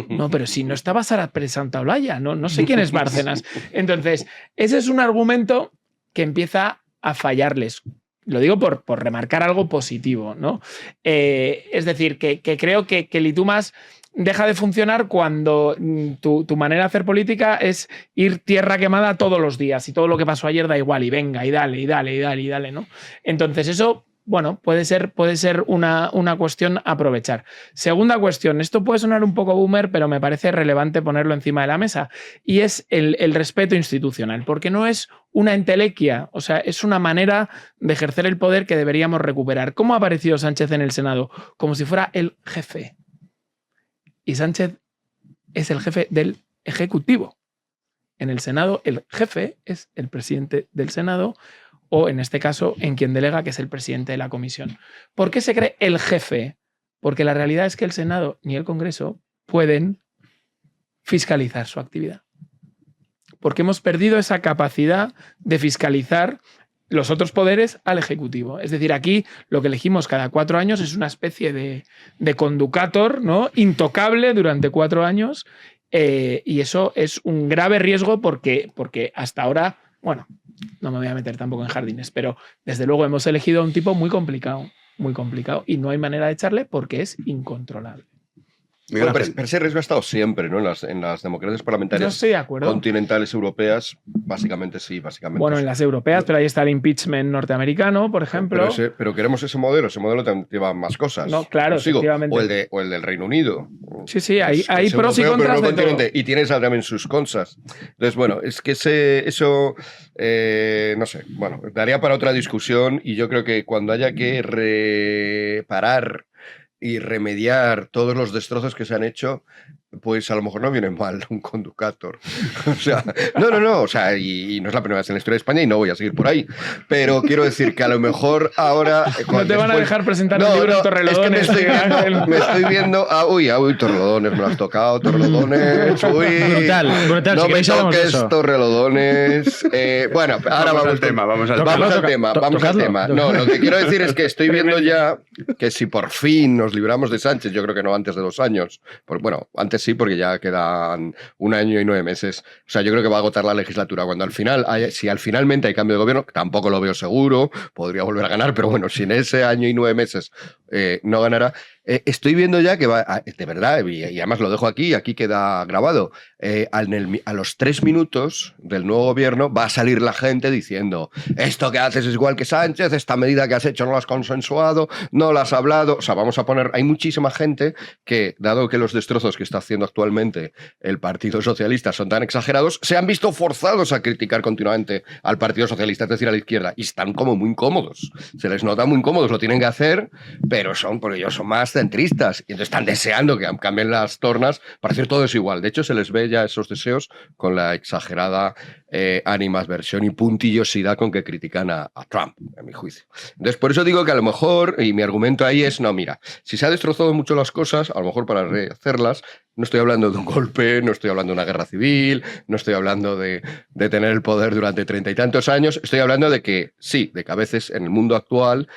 No, pero si no estaba Sara Pérez Santaolalla, no sé quién es Bárcenas. Entonces, ese es un argumento que empieza a fallarles. Lo digo por remarcar algo positivo, ¿no? Es decir, que creo que el y tú más deja de funcionar cuando tu manera de hacer política es ir tierra quemada todos los días y todo lo que pasó ayer da igual y venga y dale, ¿no? Entonces eso, bueno, puede ser una cuestión a aprovechar. Segunda cuestión, esto puede sonar un poco boomer, pero me parece relevante ponerlo encima de la mesa, y es el respeto institucional, porque no es una entelequia, o sea, es una manera de ejercer el poder que deberíamos recuperar. ¿Cómo ha aparecido Sánchez en el Senado? Como si fuera el jefe. Y Sánchez es el jefe del Ejecutivo. En el Senado, el jefe es el presidente del Senado, o en este caso, en quien delega, que es el presidente de la comisión. ¿Por qué se cree el jefe? Porque la realidad es que el Senado ni el Congreso pueden fiscalizar su actividad. Porque hemos perdido esa capacidad de fiscalizar los otros poderes al Ejecutivo. Es decir, aquí lo que elegimos cada 4 años es una especie de conducator, ¿no?, intocable durante 4 años, y eso es un grave riesgo porque hasta ahora, bueno, no me voy a meter tampoco en jardines, pero desde luego hemos elegido a un tipo muy complicado, y no hay manera de echarle porque es incontrolable. Bueno, pero ese riesgo ha estado siempre, ¿no? En las democracias parlamentarias, no estoy de acuerdo, continentales europeas, básicamente sí. Bueno, en las europeas, pero ahí está el impeachment norteamericano, por ejemplo. Pero queremos ese modelo lleva más cosas. No, claro, efectivamente. O el del Reino Unido. Sí, hay pros y contras de todo. Y tienes también sus cosas. Entonces, bueno, es que eso, no sé, bueno, daría para otra discusión, y yo creo que cuando haya que reparar y remediar todos los destrozos que se han hecho, pues a lo mejor no viene mal un conducator. O sea, no, o sea, y no es la primera vez en la historia de España y no voy a seguir por ahí. Pero quiero decir que a lo mejor ahora... No te van a dejar presentar un libro en Torrelodones. Es que me estoy viendo... Uy, Torrelodones, me lo has tocado, Torrelodones, uy... Brutal. No me toques Torrelodones. Bueno, ahora vamos al tema. Vamos al tema. No, lo que quiero decir es que estoy viendo ya que si por fin nos libramos de Sánchez, yo creo que no antes de 2 años, bueno, antes sí, porque ya quedan 1 año y 9 meses. O sea, yo creo que va a agotar la legislatura. Cuando si finalmente hay cambio de gobierno, tampoco lo veo seguro, podría volver a ganar, pero bueno, si en ese año y 9 meses no ganará, estoy viendo ya que va, de verdad, y además lo dejo aquí queda grabado, a los 3 minutos del nuevo gobierno va a salir la gente diciendo: esto que haces es igual que Sánchez, esta medida que has hecho no la has consensuado, no la has hablado. O sea, vamos a poner, hay muchísima gente que, dado que los destrozos que está haciendo actualmente el Partido Socialista son tan exagerados, se han visto forzados a criticar continuamente al Partido Socialista, es decir, a la izquierda, y están como muy incómodos, se les nota muy incómodos, lo tienen que hacer, pero porque ellos son más centristas, y entonces están deseando que cambien las tornas para hacer todo es igual. De hecho, se les ve ya esos deseos con la exagerada animadversión y puntillosidad con que critican a Trump, a mi juicio. Entonces, por eso digo que a lo mejor, y mi argumento ahí es, no, mira, si se ha destrozado mucho las cosas, a lo mejor para rehacerlas, no estoy hablando de un golpe, no estoy hablando de una guerra civil, no estoy hablando de tener el poder durante 30 y tantos años, estoy hablando de que sí, de que a veces en el mundo actual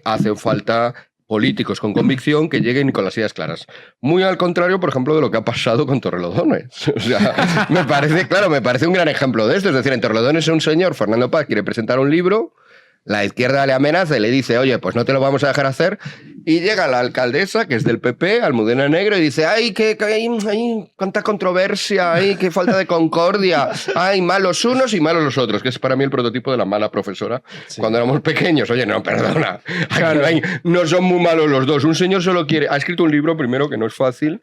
hacen falta políticos con convicción que lleguen con las ideas claras. Muy al contrario, por ejemplo, de lo que ha pasado con Torrelodones. O sea, me parece un gran ejemplo de esto. Es decir, en Torrelodones un señor, Fernando Paz, quiere presentar un libro, la izquierda le amenaza y le dice: oye, pues no te lo vamos a dejar hacer, y llega la alcaldesa, que es del PP, Almudena Negro, y dice: ay, que cuánta controversia, ay, qué falta de concordia, ay, malos unos y malos los otros, que es para mí el prototipo de la mala profesora cuando éramos pequeños. Oye, no, perdona, claro. No son muy malos los dos. Un señor solo ha escrito un libro, primero, que no es fácil,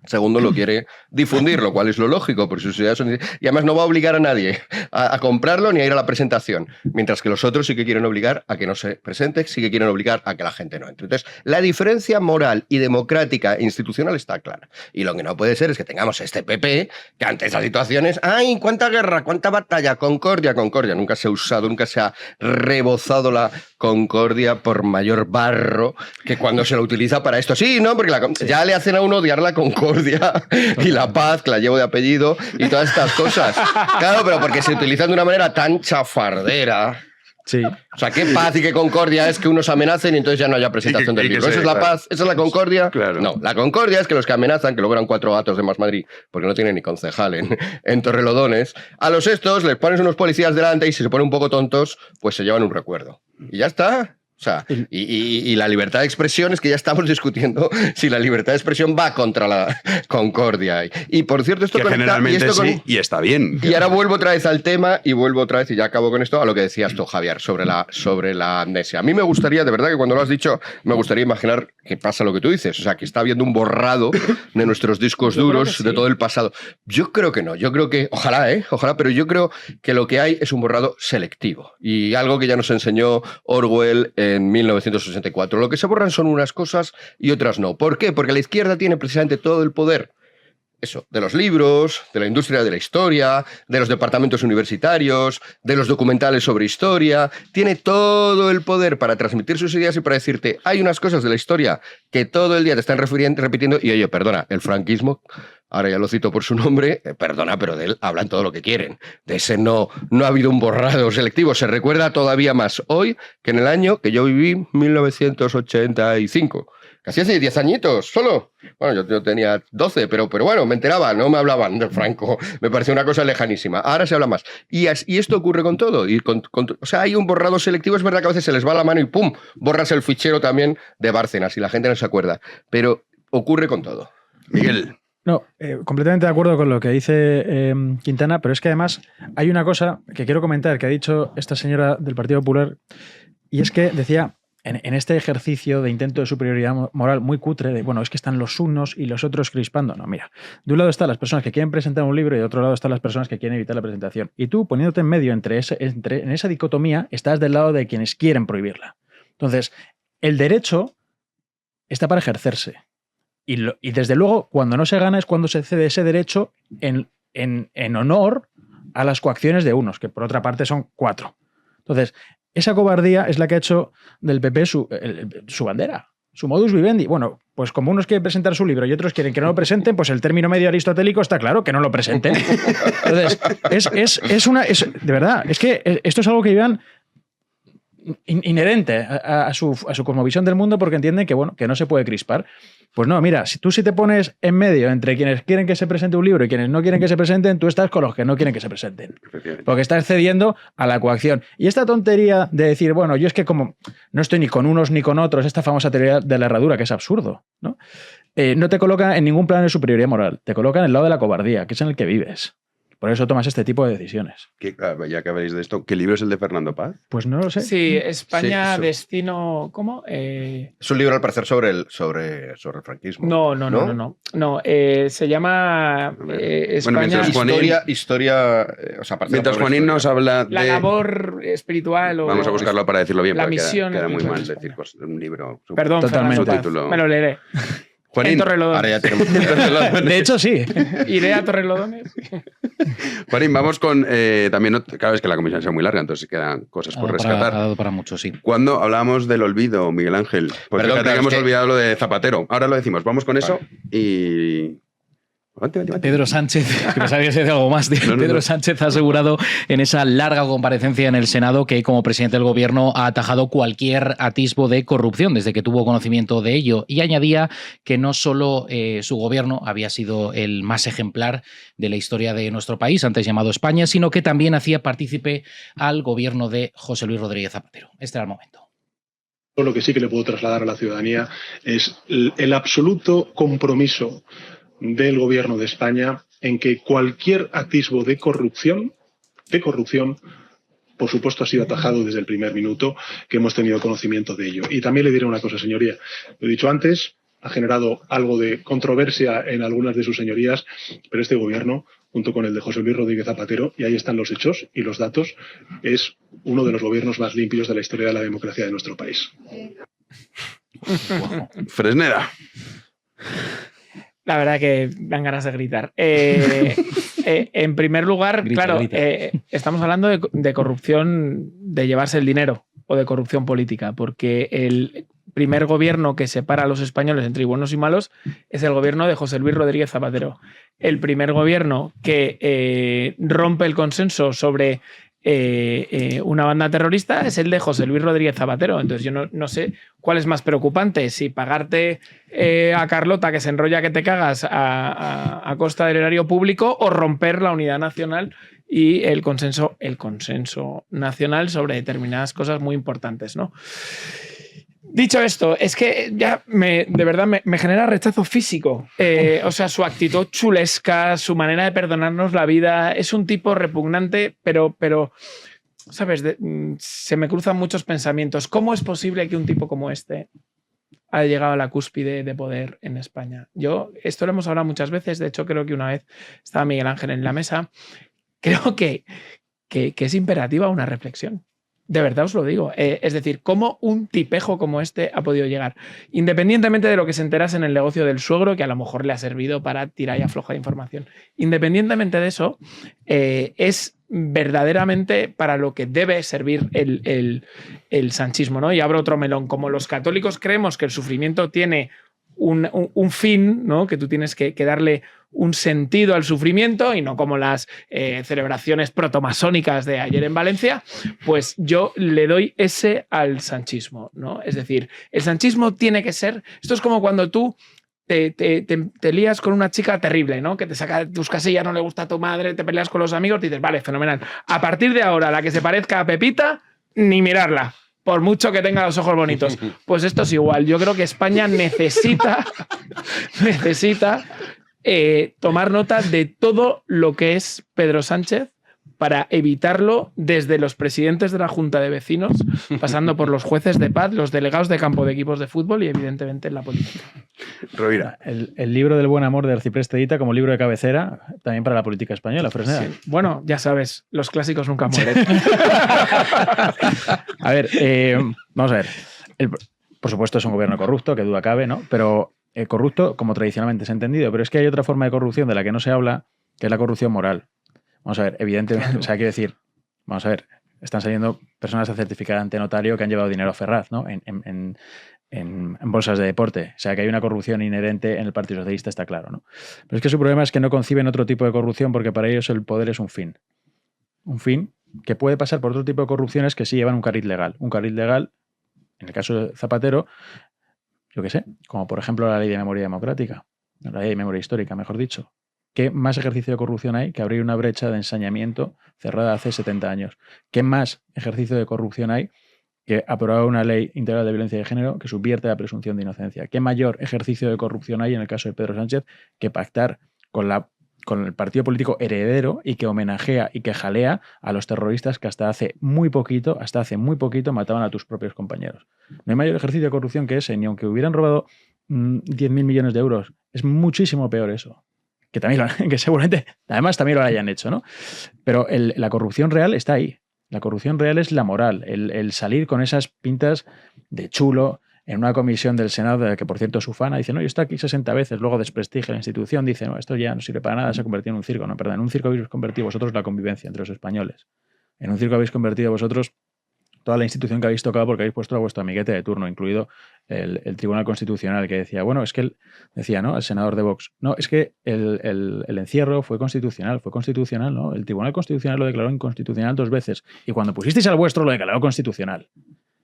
segundo, lo quiere difundir, lo cual es lo lógico, por sus ideas son... Y además no va a obligar a nadie a comprarlo ni a ir a la presentación, mientras que los otros sí que quieren obligar a que no se presente, sí que quieren obligar a que la gente no entre. Entonces, la diferencia moral y democrática e institucional está clara. Y lo que no puede ser es que tengamos este PP que ante esas situaciones, ¡ay, cuánta guerra, cuánta batalla, concordia! Nunca se ha usado, nunca se ha rebozado la concordia por mayor barro que cuando se lo utiliza para esto. Sí, ¿no? Porque ya le hacen a uno odiar la concordia y la paz, que la llevo de apellido, y todas estas cosas. Claro, pero porque se utilizan de una manera tan chafardera. Sí. O sea, qué paz y qué concordia es que unos amenacen y entonces ya no haya presentación del libro. ¿Esa es la paz? ¿Esa es la concordia? Claro. No, la concordia es que los que amenazan, que luego eran 4 gatos de Más Madrid, porque no tienen ni concejal en Torrelodones, a los estos les pones unos policías delante y si se ponen un poco tontos, pues se llevan un recuerdo. Y ya está. O sea, y la libertad de expresión es que ya estamos discutiendo si la libertad de expresión va contra la concordia. Y por cierto, esto que conecta, generalmente sí, y está bien. Y ahora vuelvo otra vez al tema y ya acabo con esto, a lo que decías tú, Javier, sobre la amnesia. A mí me gustaría, de verdad, que cuando lo has dicho, me gustaría imaginar que pasa lo que tú dices. O sea, que está habiendo un borrado de nuestros discos duros de todo el pasado. Yo creo que no. Yo creo que, ojalá, pero yo creo que lo que hay es un borrado selectivo. Y algo que ya nos enseñó Orwell en 1984. Lo que se borran son unas cosas y otras no. ¿Por qué? Porque la izquierda tiene precisamente todo el poder, eso, de los libros, de la industria de la historia, de los departamentos universitarios, de los documentales sobre historia. Tiene todo el poder para transmitir sus ideas y para decirte, hay unas cosas de la historia que todo el día te están repitiendo y oye, perdona, el franquismo, ahora ya lo cito por su nombre, perdona, pero de él hablan todo lo que quieren. De ese no ha habido un borrado selectivo. Se recuerda todavía más hoy que en el año que yo viví, 1985. Casi hace 10 añitos, solo. Bueno, yo tenía 12, pero bueno, me enteraba, no me hablaban de Franco. Me parecía una cosa lejanísima. Ahora se habla más. Y esto ocurre con todo. O sea, hay un borrado selectivo. Es verdad que a veces se les va la mano y ¡pum! Borras el fichero también de Bárcenas y la gente no se acuerda. Pero ocurre con todo. Miguel. No, completamente de acuerdo con lo que dice Quintana, pero es que además hay una cosa que quiero comentar que ha dicho esta señora del Partido Popular, y es que decía, en este ejercicio de intento de superioridad moral muy cutre, de bueno, es que están los unos y los otros crispando. No, mira, de un lado están las personas que quieren presentar un libro y de otro lado están las personas que quieren evitar la presentación. Y tú, poniéndote en medio en esa dicotomía, estás del lado de quienes quieren prohibirla. Entonces, el derecho está para ejercerse. Y desde luego, cuando no se gana es cuando se cede ese derecho en honor a las coacciones de unos, que por otra parte son 4. Entonces, esa cobardía es la que ha hecho del PP su bandera, su modus vivendi. Bueno, pues como unos quieren presentar su libro y otros quieren que no lo presenten, pues el término medio aristotélico está claro, que no lo presenten. Entonces, de verdad, es que esto es algo que llevan inherente a su cosmovisión del mundo, porque entienden que, bueno, que no se puede crispar. Pues no, mira, si tú te pones en medio entre quienes quieren que se presente un libro y quienes no quieren que se presenten, tú estás con los que no quieren que se presenten. Porque estás cediendo a la coacción. Y esta tontería de decir, bueno, yo es que como no estoy ni con unos ni con otros, esta famosa teoría de la herradura, que es absurdo, ¿no? No te coloca en ningún plano de superioridad moral, te coloca en el lado de la cobardía, que es en el que vives. Por eso tomas este tipo de decisiones. Ya que habléis de esto, ¿qué libro es el de Fernando Paz? Pues no lo sé. Sí, España, Sí, destino... ¿Cómo? Es un libro, al parecer, sobre el franquismo. No. Se llama España... mientras Juanín, mientras Juanín nos habla de... La labor espiritual o... Vamos a buscarlo para decirlo bien, la porque misión queda muy mal decir un libro... Perdón, Totalmente. Fernando Paz, me lo leeré. Juanín, en Torrelodones. Ahora ya tenemos... De hecho, sí. Iré a Torrelodones. Juanín, vamos con... también, claro, es que la comisión es muy larga, entonces quedan cosas por rescatar. Ha dado para mucho, sí. Cuando hablábamos del olvido, Miguel Ángel, pues Perdón, fíjate que hemos olvidado lo de Zapatero. Ahora lo decimos, vamos con eso y... Pedro Sánchez, que me sabía decir algo más. Pedro Sánchez ha asegurado en esa larga comparecencia en el Senado que como presidente del gobierno ha atajado cualquier atisbo de corrupción desde que tuvo conocimiento de ello, y añadía que no solo su gobierno había sido el más ejemplar de la historia de nuestro país, antes llamado España, sino que también hacía partícipe al gobierno de José Luis Rodríguez Zapatero. Este era el momento. Lo que sí que le puedo trasladar a la ciudadanía es el absoluto compromiso del Gobierno de España en que cualquier atisbo de corrupción, por supuesto ha sido atajado desde el primer minuto que hemos tenido conocimiento de ello. Y también le diré una cosa, señoría. Lo he dicho antes, ha generado algo de controversia en algunas de sus señorías, pero este Gobierno, junto con el de José Luis Rodríguez Zapatero, y ahí están los hechos y los datos, es uno de los gobiernos más limpios de la historia de la democracia de nuestro país. Fresneda. La verdad que dan ganas de gritar. En primer lugar, grita. Estamos hablando de corrupción, de llevarse el dinero o de corrupción política, porque el primer gobierno que separa a los españoles entre buenos y malos es el gobierno de José Luis Rodríguez Zapatero. El primer gobierno que rompe el consenso sobre una banda terrorista es el de José Luis Rodríguez Zapatero. Entonces yo no sé cuál es más preocupante, si pagarte a Carlota que se enrolla que te cagas a costa del erario público, o romper la unidad nacional y el consenso nacional sobre determinadas cosas muy importantes, ¿no? Dicho esto, es que ya de verdad me genera rechazo físico. O sea, su actitud chulesca, su manera de perdonarnos la vida, es un tipo repugnante, pero ¿sabes? Se me cruzan muchos pensamientos. ¿Cómo es posible que un tipo como este haya llegado a la cúspide de poder en España? Esto lo hemos hablado muchas veces, de hecho creo que una vez estaba Miguel Ángel en la mesa. Creo que es imperativa una reflexión. De verdad os lo digo. Es decir, ¿cómo un tipejo como este ha podido llegar? Independientemente de lo que se enterase en el negocio del suegro, que a lo mejor le ha servido para tirar y aflojar información. Independientemente de eso, es verdaderamente para lo que debe servir el sanchismo, ¿no? Y abro otro melón. Como los católicos creemos que el sufrimiento tiene un fin, ¿no? Que tú tienes que darle un sentido al sufrimiento y no como las celebraciones protomasónicas de ayer en Valencia, pues yo le doy ese al sanchismo, ¿no? Es decir, el sanchismo tiene que ser... Esto es como cuando tú te lías con una chica terrible, ¿no? Que te saca de tus casillas, no le gusta a tu madre, te peleas con los amigos, dices, vale, fenomenal. A partir de ahora, la que se parezca a Pepita, ni mirarla. Por mucho que tenga los ojos bonitos. Pues esto es igual. Yo creo que España necesita tomar nota de todo lo que es Pedro Sánchez para evitarlo desde los presidentes de la Junta de Vecinos, pasando por los jueces de paz, los delegados de campo de equipos de fútbol y evidentemente en la política. Rovira. El libro del buen amor de Arcipreste Edita como libro de cabecera también para la política española, Fresneda. Sí. Bueno, ya sabes, los clásicos nunca mueren. A ver, vamos a ver. Por supuesto es un gobierno corrupto, que duda cabe, ¿no? Pero corrupto como tradicionalmente se ha entendido. Pero es que hay otra forma de corrupción de la que no se habla, que es la corrupción moral. Vamos a ver, evidentemente, claro. O sea, quiero decir, vamos a ver, están saliendo personas a certificar ante notario que han llevado dinero a Ferraz, ¿no? En bolsas de deporte. O sea, que hay una corrupción inherente en el Partido Socialista, está claro, ¿no? Pero es que su problema es que no conciben otro tipo de corrupción porque para ellos el poder es un fin. Un fin que puede pasar por otro tipo de corrupciones que sí llevan un cariz legal. Un cariz legal, en el caso de Zapatero, yo qué sé, como por ejemplo la Ley de Memoria Democrática, la Ley de Memoria Histórica, mejor dicho. ¿Qué más ejercicio de corrupción hay que abrir una brecha de ensañamiento cerrada hace 70 años? ¿Qué más ejercicio de corrupción hay que aprobar una ley integral de violencia de género que subvierte la presunción de inocencia? ¿Qué mayor ejercicio de corrupción hay en el caso de Pedro Sánchez que pactar con el partido político heredero y que homenajea y que jalea a los terroristas que hasta hace muy poquito mataban a tus propios compañeros? No hay mayor ejercicio de corrupción que ese, ni aunque hubieran robado 10.000 millones de euros. Es muchísimo peor eso. Que seguramente, además, también lo hayan hecho, ¿no? Pero la corrupción real está ahí. La corrupción real es la moral, el salir con esas pintas de chulo en una comisión del Senado, que por cierto es ufana, dice, no, yo estoy aquí 60 veces, luego desprestigia la institución, dice, no, esto ya no sirve para nada, se ha convertido en un circo. No, perdón, en un circo habéis convertido vosotros la convivencia entre los españoles. En un circo habéis convertido vosotros toda la institución que habéis tocado porque habéis puesto a vuestro amiguete de turno, incluido el Tribunal Constitucional, que decía, bueno, es que el senador de Vox, no, es que el encierro fue constitucional, ¿no? El Tribunal Constitucional lo declaró inconstitucional 2 veces y cuando pusisteis al vuestro lo declaró constitucional.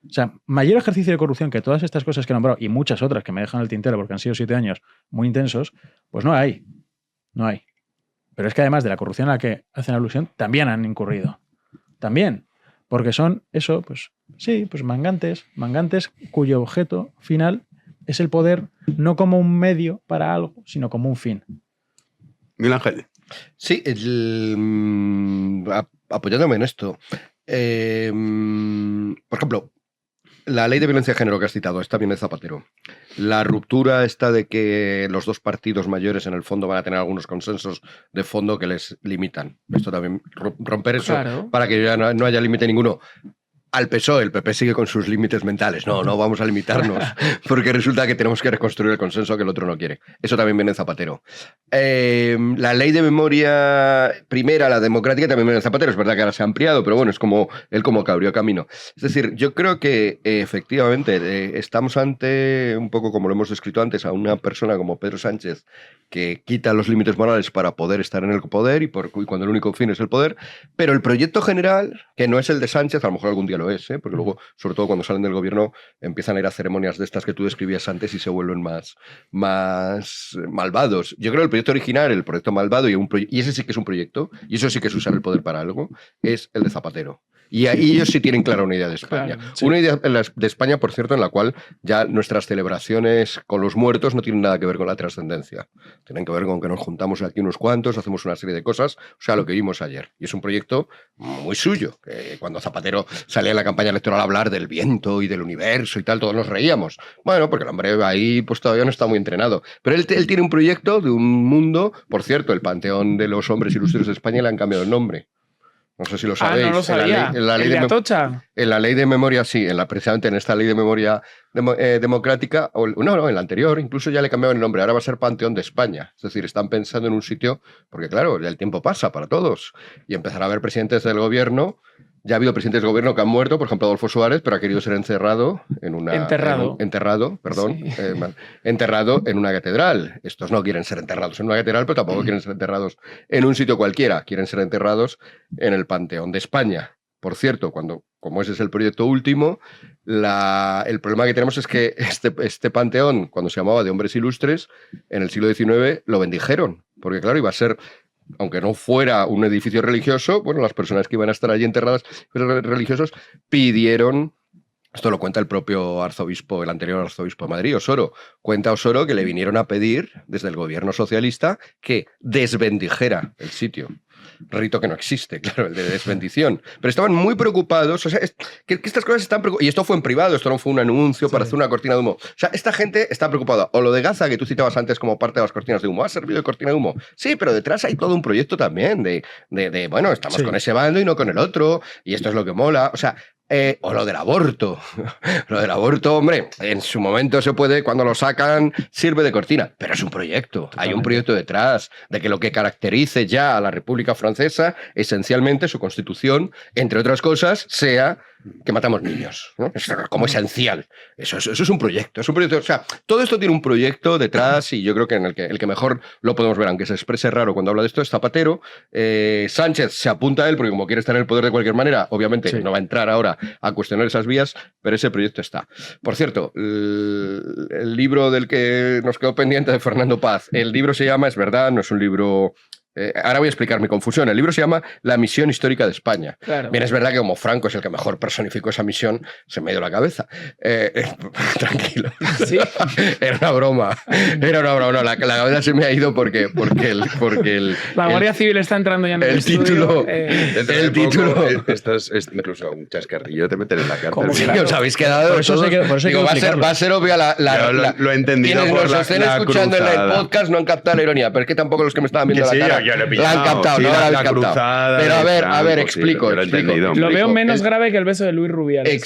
O sea, mayor ejercicio de corrupción que todas estas cosas que he nombrado y muchas otras que me dejan el tintero porque han sido 7 años muy intensos, pues no hay. No hay. Pero es que además de la corrupción a la que hacen alusión, también han incurrido. También. Porque son eso, pues sí, pues mangantes cuyo objeto final es el poder, no como un medio para algo, sino como un fin. Miguel Ángel. Sí, apoyándome en esto. Por ejemplo, la ley de violencia de género que has citado, está bien de Zapatero. La ruptura está de que los 2 partidos mayores en el fondo van a tener algunos consensos de fondo que les limitan. Esto también, romper eso, claro, para que ya no haya límite ninguno. Al PSOE, el PP sigue con sus límites mentales. No vamos a limitarnos, porque resulta que tenemos que reconstruir el consenso que el otro no quiere. Eso también viene en Zapatero. La ley de memoria primera, la democrática, también viene en Zapatero. Es verdad que ahora se ha ampliado, pero bueno, es como él como que abrió camino. Es decir, yo creo que efectivamente estamos ante, un poco como lo hemos descrito antes, a una persona como Pedro Sánchez que quita los límites morales para poder estar en el poder y cuando el único fin es el poder, pero el proyecto general, que no es el de Sánchez, a lo mejor algún día lo es, porque luego, sobre todo cuando salen del gobierno, empiezan a ir a ceremonias de estas que tú describías antes y se vuelven más malvados. Yo creo que el proyecto original, el proyecto malvado, y ese sí que es un proyecto, y eso sí que es usar el poder para algo, es el de Zapatero. Y ahí ellos sí tienen clara una idea de España. Claro, sí. Una idea de España, por cierto, en la cual ya nuestras celebraciones con los muertos no tienen nada que ver con la trascendencia. Tienen que ver con que nos juntamos aquí unos cuantos, hacemos una serie de cosas, o sea, lo que vimos ayer. Y es un proyecto muy suyo. Que cuando Zapatero salía en la campaña electoral a hablar del viento y del universo y tal, todos nos reíamos. Bueno, porque el hombre ahí pues todavía no está muy entrenado. Pero él tiene un proyecto de un mundo, por cierto, el Panteón de los Hombres Ilustres de España le han cambiado el nombre. No sé si lo sabéis. No lo sabía. En la ley ¿El de Atocha? En la ley de memoria, sí. Precisamente en esta ley de memoria democrática, en la anterior, incluso ya le cambiaban el nombre. Ahora va a ser Panteón de España. Es decir, están pensando en un sitio, porque claro, ya el tiempo pasa para todos. Y empezará a haber presidentes del gobierno. Ya ha habido presidentes del gobierno que han muerto, por ejemplo, Adolfo Suárez, pero ha querido ser enterrado en una... Enterrado en una catedral. Estos no quieren ser enterrados en una catedral, pero tampoco quieren ser enterrados en un sitio cualquiera. Quieren ser enterrados en el Panteón de España. Por cierto, como ese es el proyecto último, el problema que tenemos es que este panteón, cuando se llamaba de Hombres Ilustres, en el siglo XIX lo bendijeron. Porque claro, iba a ser... Aunque no fuera un edificio religioso, bueno, las personas que iban a estar allí enterradas, religiosos, pidieron, esto lo cuenta el propio arzobispo, el anterior arzobispo de Madrid, Osoro, cuenta Osoro que le vinieron a pedir desde el gobierno socialista que desbendijera el sitio. Rito que no existe, claro, el de desbendición. Pero estaban muy preocupados, o sea, que estas cosas están preocupadas. Y esto fue en privado, esto no fue un anuncio para hacer una cortina de humo. O sea, esta gente está preocupada. O lo de Gaza, que tú citabas antes como parte de las cortinas de humo, ¿ha servido de cortina de humo? Sí, pero detrás hay todo un proyecto también bueno, estamos con ese bando y no con el otro, y esto es lo que mola. O sea, o lo del aborto. Lo del aborto, hombre, en su momento se puede, cuando lo sacan, sirve de cortina, pero es un proyecto. Totalmente. Hay un proyecto detrás de que lo que caracterice ya a la República Francesa, esencialmente su constitución, entre otras cosas, sea que matamos niños, ¿no? Es como esencial. Eso es un proyecto. Es un proyecto. O sea, todo esto tiene un proyecto detrás y yo creo que el que mejor lo podemos ver, aunque se exprese raro cuando habla de esto, es Zapatero. Sánchez se apunta a él porque como quiere estar en el poder de cualquier manera, obviamente no va a entrar ahora a cuestionar esas vías, pero ese proyecto está. Por cierto, el libro del que nos quedó pendiente de Fernando Paz, el libro se llama, es verdad, no es un libro... ahora voy a explicar mi confusión. El libro se llama La misión histórica de España. Claro. Bien, es verdad que como Franco es el que mejor personificó esa misión, se me dio la cabeza. Tranquilo. ¿Sí? Era una broma. No, la cabeza se me ha ido porque la Guardia Civil está entrando ya en el título. El título. Esto es incluso un chascarrillo, te meten en la cárcel. Sí, os habéis quedado. Por eso digo, va a ser obvia lo he entendido. Quienes nos estén escuchando en el podcast no han captado la ironía, pero es que tampoco los que me estaban viendo la cara. La han captado, sí, no la habéis captado. Pero a ver, explico. Lo veo menos grave que el beso de Luis Rubiales.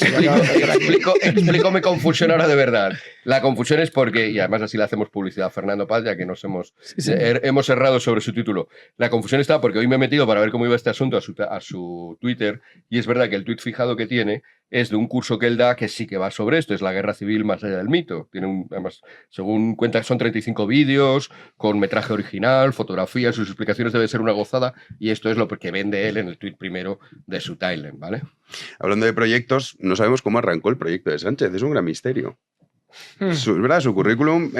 Explico mi confusión ahora de verdad. La confusión es porque, y además así le hacemos publicidad a Fernando Paz, ya que nos hemos errado sobre su título. La confusión está porque hoy me he metido para ver cómo iba este asunto a su Twitter, y es verdad que el tuit fijado que tiene es de un curso que él da que sí que va sobre esto, es la guerra civil más allá del mito. Tiene además, según cuenta, son 35 vídeos, con metraje original, fotografías, sus explicaciones debe ser una gozada, y esto es lo que vende él en el tuit primero de su timeline, ¿vale? Hablando de proyectos, no sabemos cómo arrancó el proyecto de Sánchez, es un gran misterio. ¿Verdad? Su currículum,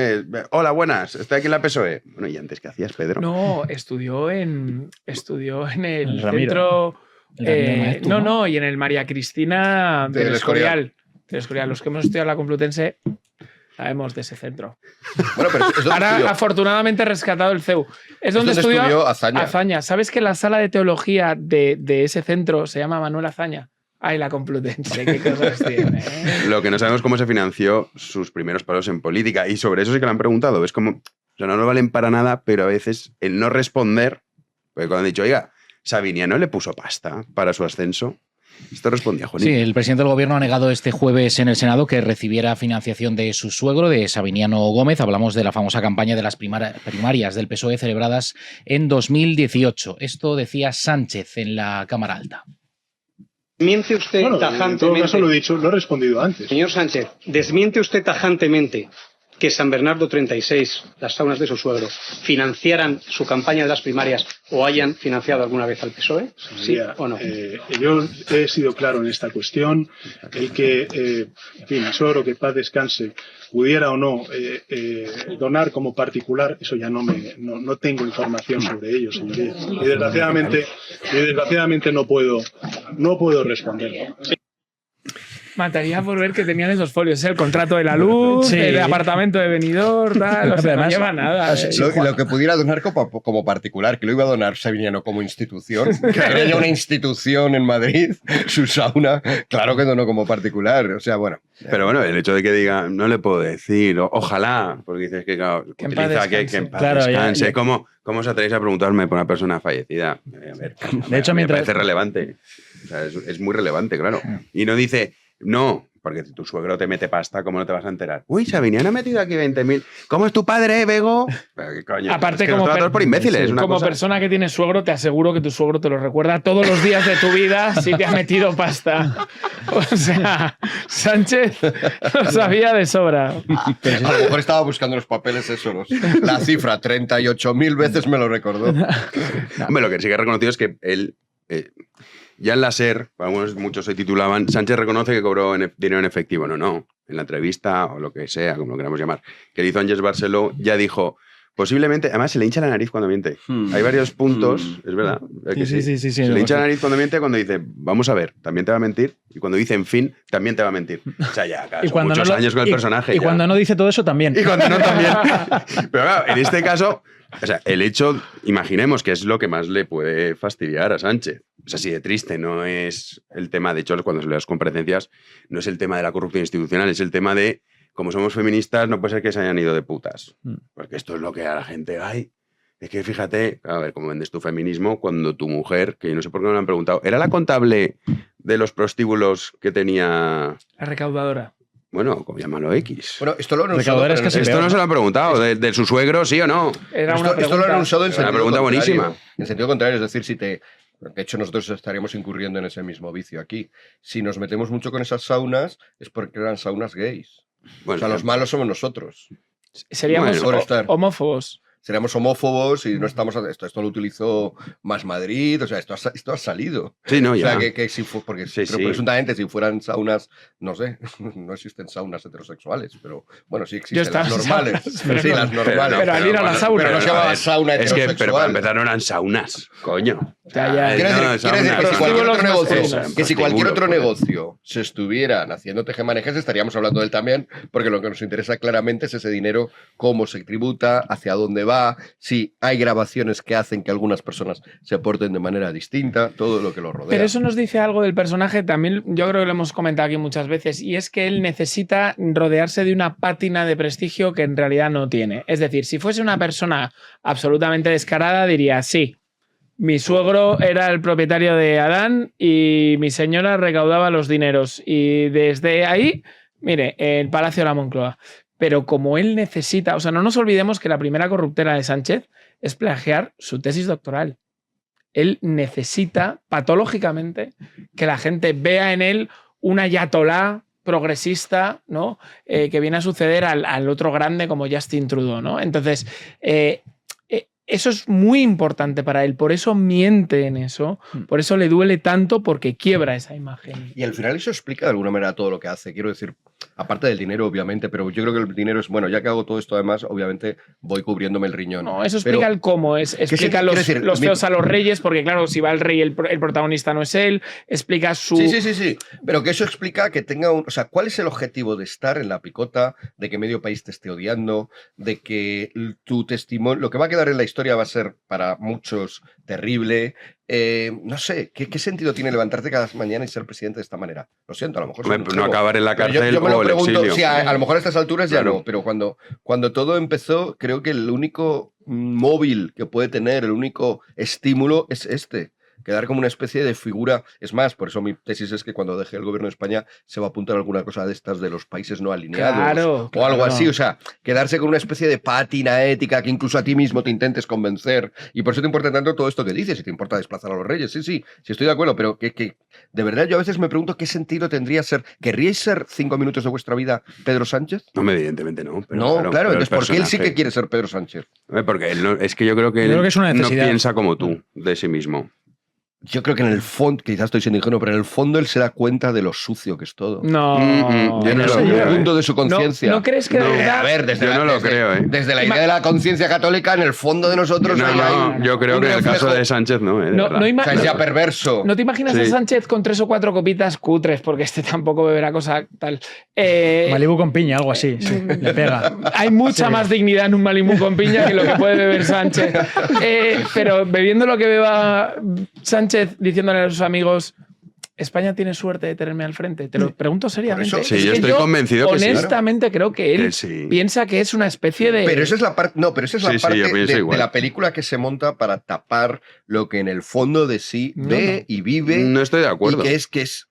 hola, buenas, estoy aquí en la PSOE. Bueno, ¿y antes qué hacías, Pedro? No, estudió en el centro... y en el María Cristina del Escorial. Los que hemos estudiado la Complutense sabemos de ese centro. Bueno, pero ahora, afortunadamente, rescatado el CEU. Es donde estudió Azaña. ¿Sabes que la sala de teología de ese centro se llama Manuel Azaña? Ay, la Complutense, qué cosas tiene. Lo que no sabemos cómo se financió sus primeros pasos en política, y sobre eso sí que le han preguntado. Es como, o sea, no valen para nada, pero a veces el no responder, porque cuando han dicho, oiga, Sabiniano le puso pasta para su ascenso. Esto respondía Juanito. Sí, el presidente del gobierno ha negado este jueves en el Senado que recibiera financiación de su suegro, de Sabiniano Gómez. Hablamos de la famosa campaña de las primarias del PSOE celebradas en 2018. Esto decía Sánchez en la Cámara Alta. Desmiente usted tajantemente. En todo caso lo he dicho, lo he respondido antes. Señor Sánchez, desmiente usted tajantemente que San Bernardo 36, las saunas de su suegro, financiaran su campaña de las primarias o hayan financiado alguna vez al PSOE? ¿Sí o no? Yo he sido claro en esta cuestión. El que, en fin, mi suegro, que paz descanse, pudiera o no donar como particular, eso ya no tengo información sobre ello, señoría. Y desgraciadamente no puedo responderlo. Mataría por ver que tenían esos folios, el contrato de la luz, Sí. el apartamento de Benidorm, tal, o sea, no lleva nada. Lo que pudiera donar como particular, que lo iba a donar Sevillano como institución, que era ya una institución en Madrid, su sauna, claro que donó como particular, o sea, bueno. Pero bueno, el hecho de que diga, no le puedo decir, ojalá, porque dices que, claro, Que en paz utiliza que descanse. en paz Claro, descanse. ya. ¿Cómo os atrevéis a preguntarme por una persona fallecida? A ver, De hecho, me mientras- parece relevante. O sea, es muy relevante, claro. Y no dice, no, porque tu suegro te mete pasta, ¿cómo no te vas a enterar? Uy, Sabiniano ha metido aquí 20.000. ¿Cómo es tu padre, Bego? Pero, ¿qué coño? Aparte, es que nos como, tratan por imbéciles. sí, es una como cosa... persona que tiene suegro, te aseguro que tu suegro te lo recuerda todos los días de tu vida si te ha metido pasta. O sea, Sánchez lo sabía de sobra. A lo mejor estaba buscando los papeles la cifra 38.000 veces me lo recordó. Hombre, lo que sí que ha reconocido es que él, ya en la SER, muchos se titulaban, Sánchez reconoce que cobró dinero en efectivo. No. En la entrevista o lo que sea, como lo queramos llamar, que le hizo Ángels Barceló, ya dijo, posiblemente, además se le hincha la nariz cuando miente. Hay varios puntos, es verdad. Que Sí. se le hincha la nariz cuando miente, cuando dice, vamos a ver, también te va a mentir. Y cuando dice, en fin, también te va a mentir. O sea, ya, claro, son muchos años con el personaje. Y ya. cuando no dice todo eso también. Y cuando no también. Pero claro, en este caso, o sea, el hecho, imaginemos que es lo que más le puede fastidiar a Sánchez. Es así de triste, no es el tema, de hecho, cuando se le das comparecencias, no es el tema de la corrupción institucional, es el tema de, como somos feministas, no puede ser que se hayan ido de putas. Porque esto es lo que a la gente, es que fíjate, a ver, cómo vendes tu feminismo cuando tu mujer, que yo no sé por qué no le han preguntado, ¿era la contable de los prostíbulos que tenía? La recaudadora. Bueno, como llámalo X. Bueno, esto lo han Recaudadora es casi Esto peor. no se lo han preguntado, de su suegro, ¿sí o no? Era Esto lo han usado en Una sentido pregunta contrario. buenísima. En sentido contrario, es decir, de hecho, nosotros estaríamos incurriendo en ese mismo vicio aquí. Si nos metemos mucho con esas saunas, es porque eran saunas gays. Bueno, o sea, los malos somos nosotros. Seríamos Por estar. homófobos. Seríamos homófobos y no estamos... Esto lo utilizó Más Madrid, o sea, esto ha salido. Sí, no, O sea, ya. que si porque Sí, pero sí. presuntamente si fueran saunas, no sé, no existen saunas heterosexuales, pero bueno, sí existen estaba las normales. pero Sí, no. las normales. Pero al ir a la sauna. Pero no se A llamaba ver, sauna Es que, heterosexual. pero para empezar no eran saunas, coño. Ya. Quiere decir, No, quiere decir que si saunas. cualquier otro Prostíbulos negocio, masculinos. que si cualquier otro Prostíbulo, negocio se estuvieran haciendo tejemanejes, estaríamos hablando de él también, porque lo que nos interesa claramente es ese dinero, cómo se tributa, hacia dónde va, si hay grabaciones que hacen que algunas personas se porten de manera distinta, todo lo que lo rodea. Pero eso nos dice algo del personaje, también yo creo que lo hemos comentado aquí muchas veces, y es que él necesita rodearse de una pátina de prestigio que en realidad no tiene. Es decir, si fuese una persona absolutamente descarada, diría, sí, mi suegro era el propietario de Adán y mi señora recaudaba los dineros. Y desde ahí, mire, el Palacio de la Moncloa. Pero como él necesita, o sea, no nos olvidemos que la primera corruptela de Sánchez es plagiar su tesis doctoral. Él necesita patológicamente que la gente vea en él un ayatolá progresista, ¿no? Que viene a suceder al otro grande como Justin Trudeau, ¿no? Entonces, eso es muy importante para él, por eso miente en eso, por eso le duele tanto, porque quiebra esa imagen. Y al final eso explica de alguna manera todo lo que hace. Quiero decir, aparte del dinero, obviamente, pero yo creo que el dinero es, bueno, ya que hago todo esto, además, obviamente voy cubriéndome el riñón. No, eso explica el cómo, explica los feos a los reyes, porque claro, si va el rey, el protagonista no es él, explica su... Sí, pero que eso explica que tenga un... O sea, ¿cuál es el objetivo de estar en la picota, de que medio país te esté odiando, de que tu testimonio... Lo que va a quedar en la historia va a ser para muchos terrible. No sé, ¿qué sentido tiene levantarte cada mañana y ser presidente de esta manera? Lo siento, a lo mejor... No acabar en la cárcel yo me lo o el pregunto, exilio. sí, a lo mejor a estas alturas ya Claro. no, pero cuando todo empezó, creo que el único móvil que puede tener, el único estímulo es este. quedar como una especie de figura. Es más, por eso mi tesis es que cuando deje el gobierno de España se va a apuntar alguna cosa de estas de los países no alineados o algo así. O sea, quedarse con una especie de pátina ética que incluso a ti mismo te intentes convencer. Y por eso te importa tanto todo esto que dices, si te importa desplazar a los reyes. Sí, estoy de acuerdo, pero que de verdad yo a veces me pregunto qué sentido tendría ser. ¿Querríais ser 5 minutos de vuestra vida Pedro Sánchez? No, evidentemente no. Pero no, claro, pero entonces ¿por qué él sí que quiere ser Pedro Sánchez? Porque él no, es que yo creo que él es una no necesidad. piensa como tú, de sí mismo. Yo creo que en el fondo, quizás estoy siendo ingenuo, pero en el fondo él se da cuenta de lo sucio que es todo. No, yo no lo en creo. el punto de su conciencia. ¿No crees que de verdad? A ver, yo no lo creo, ¿eh? Desde la idea de la conciencia católica, en el fondo de nosotros yo creo que en el caso de Sánchez no, de verdad. O sea, sea perverso. ¿No te imaginas a Sánchez con 3 o 4 copitas cutres? Porque este tampoco beberá cosa tal. Malibú con piña, algo así. Sí, le pega. Hay mucha más dignidad en un Malibú con piña que lo que puede beber Sánchez. Pero bebiendo lo que beba Sánchez, diciéndole a sus amigos, España tiene suerte de tenerme al frente. Te lo pregunto seriamente. Sí, yo estoy convencido que sí. Honestamente creo que él piensa que es una especie de... Pero esa es la parte, de la película que se monta para tapar lo que en el fondo de sí ve y vive. No estoy de acuerdo. Y que es...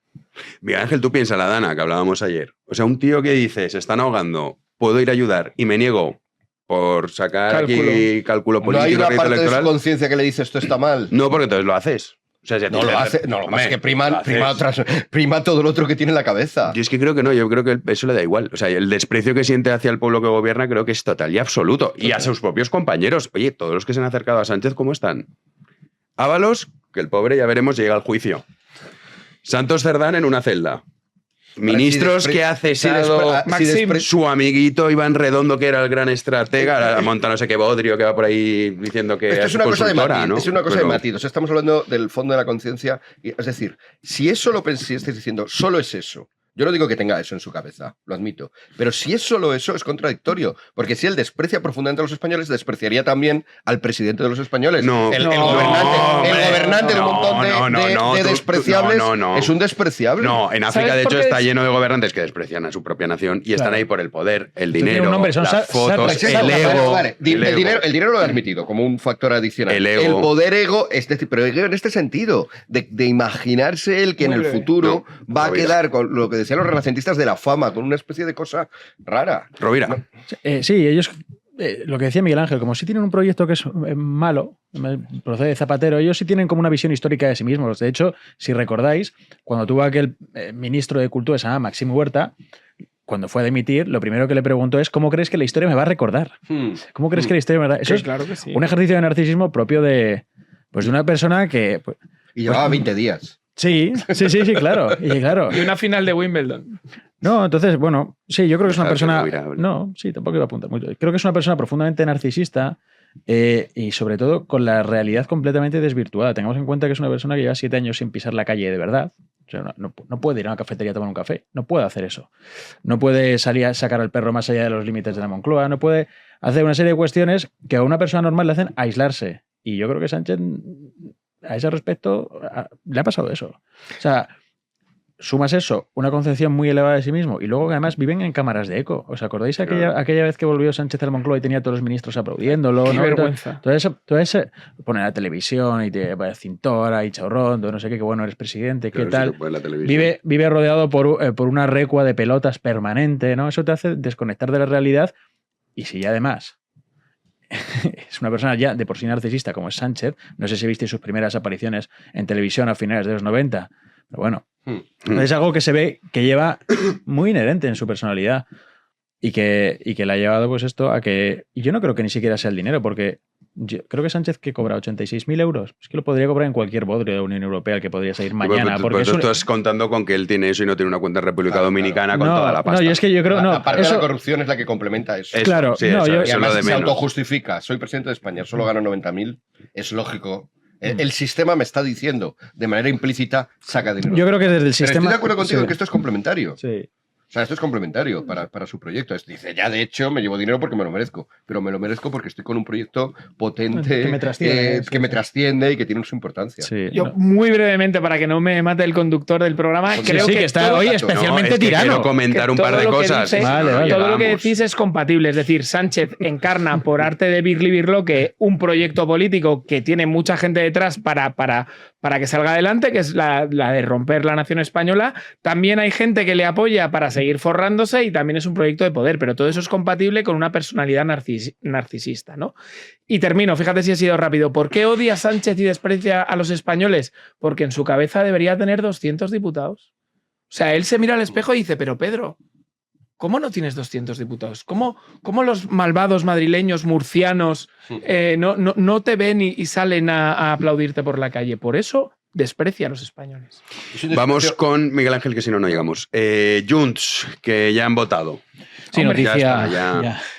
Miguel Ángel, tú piensas la Dana, que hablábamos ayer. O sea, un tío que dice, se están ahogando, puedo ir a ayudar y me niego por sacar aquí cálculo político. ¿No hay una parte electoral de su conciencia que le dice esto está mal? No, porque entonces lo haces. O sea, no lo hace, no, lo más que prima todo lo otro que tiene en la cabeza. Yo es que creo que no, yo creo que eso le da igual. O sea, el desprecio que siente hacia el pueblo que gobierna creo que es total y absoluto. Y a sus propios compañeros. Oye, todos los que se han acercado a Sánchez, ¿cómo están? Ábalos, que el pobre, ya veremos, llega al juicio. Santos Cerdán en una celda. Ministros que ha cesado su amiguito Iván Redondo, que era el gran estratega, monta no sé qué bodrio que va por ahí diciendo que esto es una cosa de matiz, ¿no? Es una cosa de matiz. O sea, estamos hablando del fondo de la conciencia. Es decir, si eso lo estáis diciendo, solo es eso. Yo no digo que tenga eso en su cabeza, lo admito. Pero si es solo eso, es contradictorio. Porque si él desprecia profundamente a los españoles, despreciaría también al presidente de los españoles. El gobernante de un montón de despreciables es un despreciable. No, en África, de hecho, está lleno de gobernantes que desprecian a su propia nación y están ahí por el poder, el dinero, las fotos, el ego. El dinero lo he admitido como un factor adicional. El poder ego, es decir, pero ego en este sentido, de imaginarse él que en el futuro va a quedar con lo que decían los renacentistas de la fama, con una especie de cosa rara. Rovira. Sí, ellos, lo que decía Miguel Ángel, como si tienen un proyecto que es malo, procede de Zapatero, ellos sí tienen como una visión histórica de sí mismos. De hecho, si recordáis, cuando tuvo aquel ministro de Cultura, se llama Maxim Huerta, cuando fue a dimitir, lo primero que le preguntó es ¿cómo crees que la historia me va a recordar? ¿Cómo crees que la historia me va a recordar? Eso claro que sí. Un ejercicio de narcisismo propio de una persona que... y llevaba 20 días. Sí, claro. Y una final de Wimbledon. No, entonces, bueno, sí, yo creo que es una persona... No, sí, tampoco iba a apuntar mucho. Creo que es una persona profundamente narcisista y sobre todo con la realidad completamente desvirtuada. Tengamos en cuenta que es una persona que lleva 7 años sin pisar la calle de verdad. O sea, no puede ir a una cafetería a tomar un café. No puede hacer eso. No puede salir a sacar al perro más allá de los límites de la Moncloa. No puede hacer una serie de cuestiones que a una persona normal le hacen aislarse. Y yo creo que Sánchez... A ese respecto, le ha pasado eso. O sea, sumas eso, una concepción muy elevada de sí mismo, y luego que además viven en cámaras de eco. ¿Os acordáis aquella vez que volvió Sánchez al Moncloa y tenía a todos los ministros aplaudiéndolo? Qué vergüenza. Todo eso, pone la televisión y te va cintora y chorrondo, no sé qué bueno, eres presidente, qué tal. Vive rodeado por una recua de pelotas permanente, ¿no? Eso te hace desconectar de la realidad. Y si ya además es una persona ya de por sí narcisista como es Sánchez, no sé si viste sus primeras apariciones en televisión a finales de los 90, pero bueno, es algo que se ve que lleva muy inherente en su personalidad y que le ha llevado pues esto a que, y yo no creo que ni siquiera sea el dinero, porque yo creo que Sánchez que cobra 86.000 euros, es que lo podría cobrar en cualquier bodrio de la Unión Europea, el que podría salir mañana. Pues tú estás contando con que él tiene eso y no tiene una cuenta en República Dominicana con toda la pasta. No, yo es que yo creo... Aparte de la corrupción es la que complementa eso. Claro, sí, eso, y además se autojustifica. Soy presidente de España, solo gano 90.000. Es lógico. El sistema me está diciendo, de manera implícita, saca dinero. Yo creo que desde el sistema... Pero estoy de acuerdo contigo en que esto es complementario. Sí. sea, esto es complementario para su proyecto. Dice, ya de hecho me llevo dinero porque me lo merezco, pero me lo merezco porque estoy con un proyecto potente que me trasciende y que tiene su importancia. Sí, Yo, muy brevemente, para que no me mate el conductor del programa, creo que está hoy especialmente tirano. Quiero comentar un par de cosas. Todo lo que decís es compatible. Es decir, Sánchez encarna por arte de Birli Birloque un proyecto político que tiene mucha gente detrás para que salga adelante, que es la de romper la nación española. También hay gente que le apoya para seguir forrándose y también es un proyecto de poder, pero todo eso es compatible con una personalidad narcisista, ¿no? Y termino, fíjate si he sido rápido. ¿Por qué odia Sánchez y desprecia a los españoles? Porque en su cabeza debería tener 200 diputados. O sea, él se mira al espejo y dice, pero Pedro, ¿cómo no tienes 200 diputados? ¿Cómo los malvados madrileños, murcianos, no te ven y salen a aplaudirte por la calle? Por eso desprecia a los españoles. Vamos con Miguel Ángel, que si no, no llegamos. Junts, que ya han votado. Sí, noticia.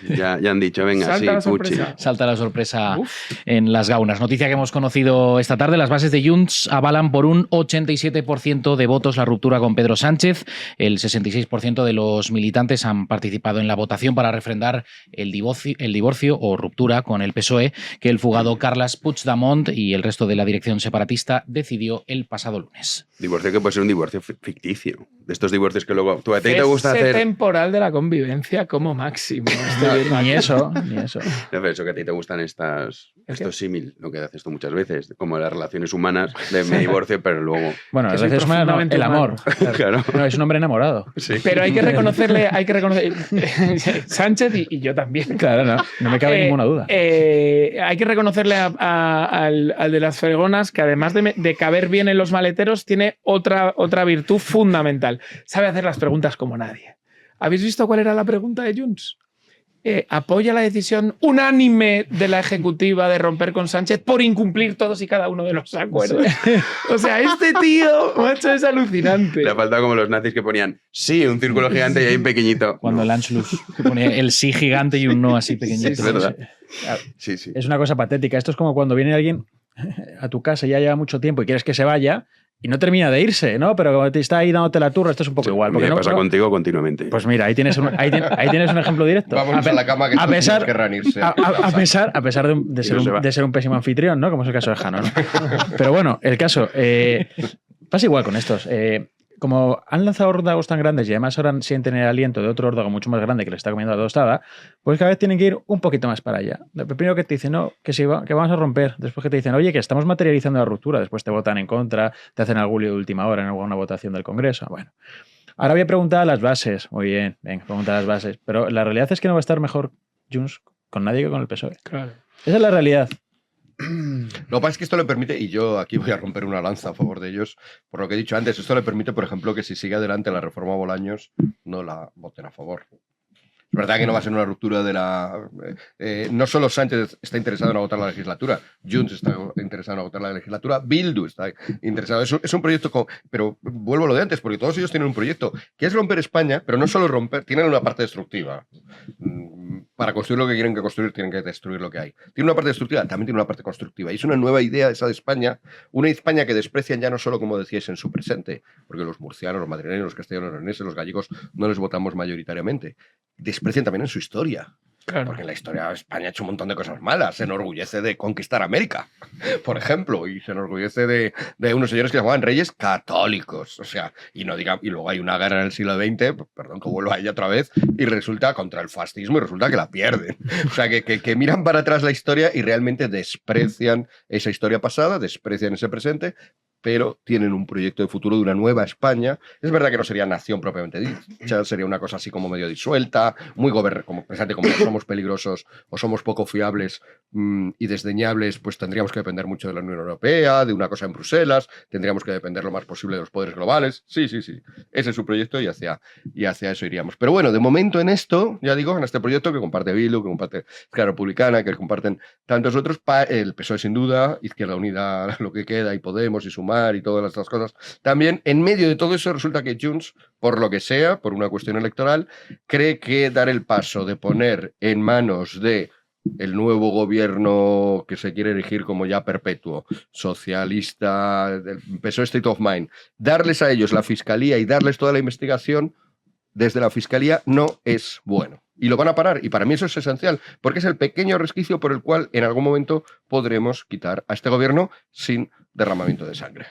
Ya han dicho, venga, Salta sí, la Puchi. Salta la sorpresa en las gaunas. Noticia que hemos conocido esta tarde. Las bases de Junts avalan por un 87% de votos la ruptura con Pedro Sánchez. El 66% de los militantes han participado en la votación para refrendar el divorcio o ruptura con el PSOE que el fugado Carles Puigdemont y el resto de la dirección separatista decidió el pasado lunes. Divorcio que puede ser un divorcio ficticio. De estos divorcios que luego... ¿A ti te gusta hacer? Temporal de la convivencia como máximo. Ni eso. No, eso que a ti te gustan estos símil, lo que haces tú muchas veces, como las relaciones humanas, de me divorcio, pero luego... Bueno, a veces el amor. Claro. No, es un hombre enamorado. Sí. Pero hay que reconocer Sánchez y yo también. Claro, no me cabe ninguna duda. Hay que reconocerle al de las fregonas que además de caber bien en los maleteros, tiene otra virtud fundamental. Sabe hacer las preguntas como nadie. ¿Habéis visto cuál era la pregunta de Junts? ¿Apoya la decisión unánime de la Ejecutiva de romper con Sánchez por incumplir todos y cada uno de los acuerdos? Sí. O sea, este tío, macho, es alucinante. Le ha faltado como los nazis que ponían sí, un círculo gigante y ahí un pequeñito. Cuando el Anschluss ponía el sí gigante y un no así pequeñito. Sí, es verdad. Sí. Es una cosa patética. Esto es como cuando viene alguien a tu casa y ya lleva mucho tiempo y quieres que se vaya y no termina de irse, ¿no? Pero como te está ahí dándote la turra, esto es un poco igual. Porque pasa contigo continuamente. Pues mira, ahí tienes un ejemplo directo. Vamos a la cama que querrán irse. A pesar de ser un pésimo anfitrión, ¿no? Como es el caso de Jano, ¿no? Pero bueno, el caso... pasa igual con estos. Como han lanzado órdagos tan grandes y además ahora sienten el aliento de otro órdago mucho más grande que le está comiendo la tostada, pues cada vez tienen que ir un poquito más para allá. Primero que te dicen, no, que vamos a romper. Después que te dicen, oye, que estamos materializando la ruptura. Después te votan en contra, te hacen algún lío de última hora en alguna votación del Congreso. Bueno, ahora voy a preguntar a las bases. Muy bien, venga, preguntar a las bases. Pero la realidad es que no va a estar mejor Junts con nadie que con el PSOE. Claro. Esa es la realidad. Lo que pasa es que esto le permite, y yo aquí voy a romper una lanza a favor de ellos, por lo que he dicho antes, esto le permite, por ejemplo, que si sigue adelante la reforma Bolaños, no la voten a favor. Es verdad que no va a ser una ruptura de la... no solo Sánchez está interesado en agotar la legislatura, Junts está interesado en agotar la legislatura, Bildu está interesado. Es un proyecto... Pero vuelvo a lo de antes, porque todos ellos tienen un proyecto que es romper España, pero no solo romper, tienen una parte destructiva. Para construir lo que quieren que construir, tienen que destruir lo que hay. Tiene una parte destructiva, también tiene una parte constructiva. Y es una nueva idea esa de España, una España que desprecian ya no solo, como decíais, en su presente, porque los murcianos, los madrileños, los castellanos, los leoneses, los gallegos no les votamos mayoritariamente. Desprecian también en su historia. Claro. Porque en la historia de España ha hecho un montón de cosas malas. Se enorgullece de conquistar América, por ejemplo, y se enorgullece de unos señores que se llamaban reyes católicos. O sea, y luego hay una guerra en el siglo XX, perdón que vuelva a ella otra vez, y resulta contra el fascismo y resulta que la pierden. O sea, que miran para atrás la historia y realmente desprecian esa historia pasada, desprecian ese presente, pero tienen un proyecto de futuro de una nueva España. Es verdad que no sería nación propiamente dicha, sería una cosa así como medio disuelta, muy como presente, como somos peligrosos o somos poco fiables y desdeñables, pues tendríamos que depender mucho de la Unión Europea, de una cosa en Bruselas, tendríamos que depender lo más posible de los poderes globales. Sí. Ese es su proyecto y hacia eso iríamos. Pero bueno, de momento en esto, ya digo, en este proyecto que comparte Bildu, que comparte Izquierda Republicana, que comparten tantos otros, el PSOE sin duda, Izquierda Unida, lo que queda, y Podemos, y Sumar, y todas estas cosas. También, en medio de todo eso, resulta que Junts, por lo que sea, por una cuestión electoral, cree que dar el paso de poner en manos de el nuevo gobierno que se quiere erigir como ya perpetuo, socialista, del PSOE State of Mind, darles a ellos la fiscalía y darles toda la investigación, desde la Fiscalía no es bueno. Y lo van a parar, y para mí eso es esencial, porque es el pequeño resquicio por el cual en algún momento podremos quitar a este gobierno sin derramamiento de sangre.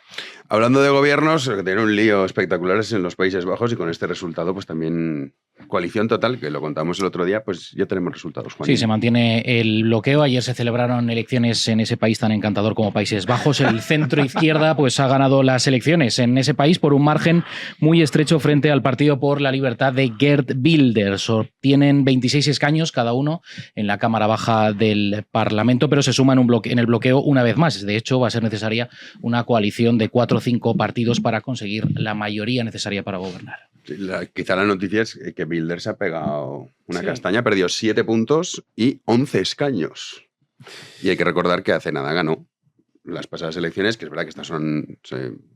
Hablando de gobiernos, que tienen un lío espectacular es en los Países Bajos, y con este resultado pues también coalición total, que lo contamos el otro día, pues ya tenemos resultados, Juan. Sí, se mantiene el bloqueo. Ayer se celebraron elecciones en ese país tan encantador como Países Bajos. El centro izquierda pues ha ganado las elecciones en ese país por un margen muy estrecho frente al Partido por la Libertad de Geert Wilders. Obtienen 26 escaños cada uno en la Cámara Baja del Parlamento, pero se suman en el bloqueo una vez más. De hecho, va a ser necesaria una coalición de 4 o 5 partidos para conseguir la mayoría necesaria para gobernar. Quizá la noticia es que Wilders ha pegado una castaña, perdió 7 puntos y 11 escaños. Y hay que recordar que hace nada ganó las pasadas elecciones, que es verdad que estas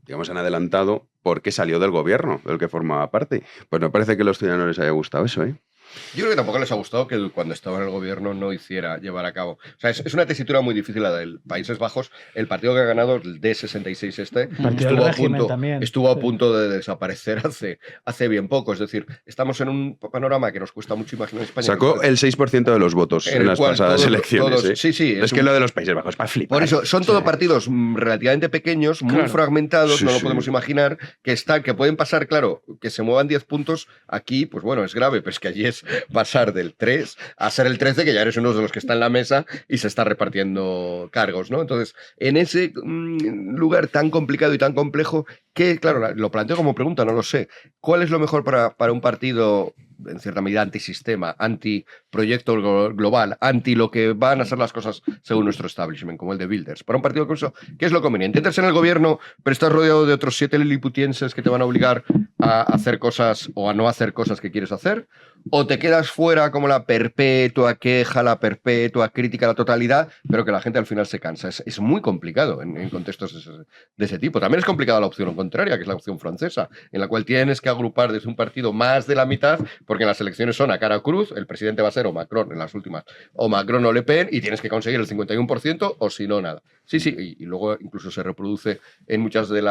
digamos, han adelantado porque salió del gobierno del que formaba parte. Pues me parece que a los ciudadanos les haya gustado eso, ¿eh? Yo creo que tampoco les ha gustado que cuando estaba en el gobierno no hiciera llevar a cabo. O sea, es una tesitura muy difícil la del Países Bajos. El partido que ha ganado, el D66 estuvo a punto de desaparecer hace bien poco. Es decir, estamos en un panorama que nos cuesta mucho imaginar en España. Sacó el 6% de los votos en las pasadas elecciones. Sí, es que lo de los Países Bajos es para flipar. Por eso, son todos partidos relativamente pequeños, muy fragmentados, no lo podemos imaginar, que pueden pasar, claro, que se muevan 10 puntos aquí, pues bueno, es grave, pero es que allí es pasar del 3 a ser el 13, que ya eres uno de los que está en la mesa y se está repartiendo cargos, ¿no? Entonces, en ese lugar tan complicado y tan complejo, que, claro, lo planteo como pregunta, no lo sé. ¿Cuál es lo mejor para un partido, en cierta medida, antisistema, antiproyecto global, anti lo que van a ser las cosas según nuestro establishment, como el de Wilders? Para un partido como eso, ¿qué es lo conveniente? Entras en el gobierno, pero estás rodeado de otros 7 liliputienses que te van a obligar a hacer cosas o a no hacer cosas que quieres hacer, o te quedas fuera como la perpetua queja, la perpetua crítica a la totalidad, pero que la gente al final se cansa. Es muy complicado en contextos de ese tipo. También es complicada la opción contraria, que es la opción francesa, en la cual tienes que agrupar desde un partido más de la mitad, porque en las elecciones son a cara cruz, el presidente va a ser o Macron en las últimas, o Macron o Le Pen, y tienes que conseguir el 51% o si no, nada. Sí, y luego incluso se reproduce en muchas de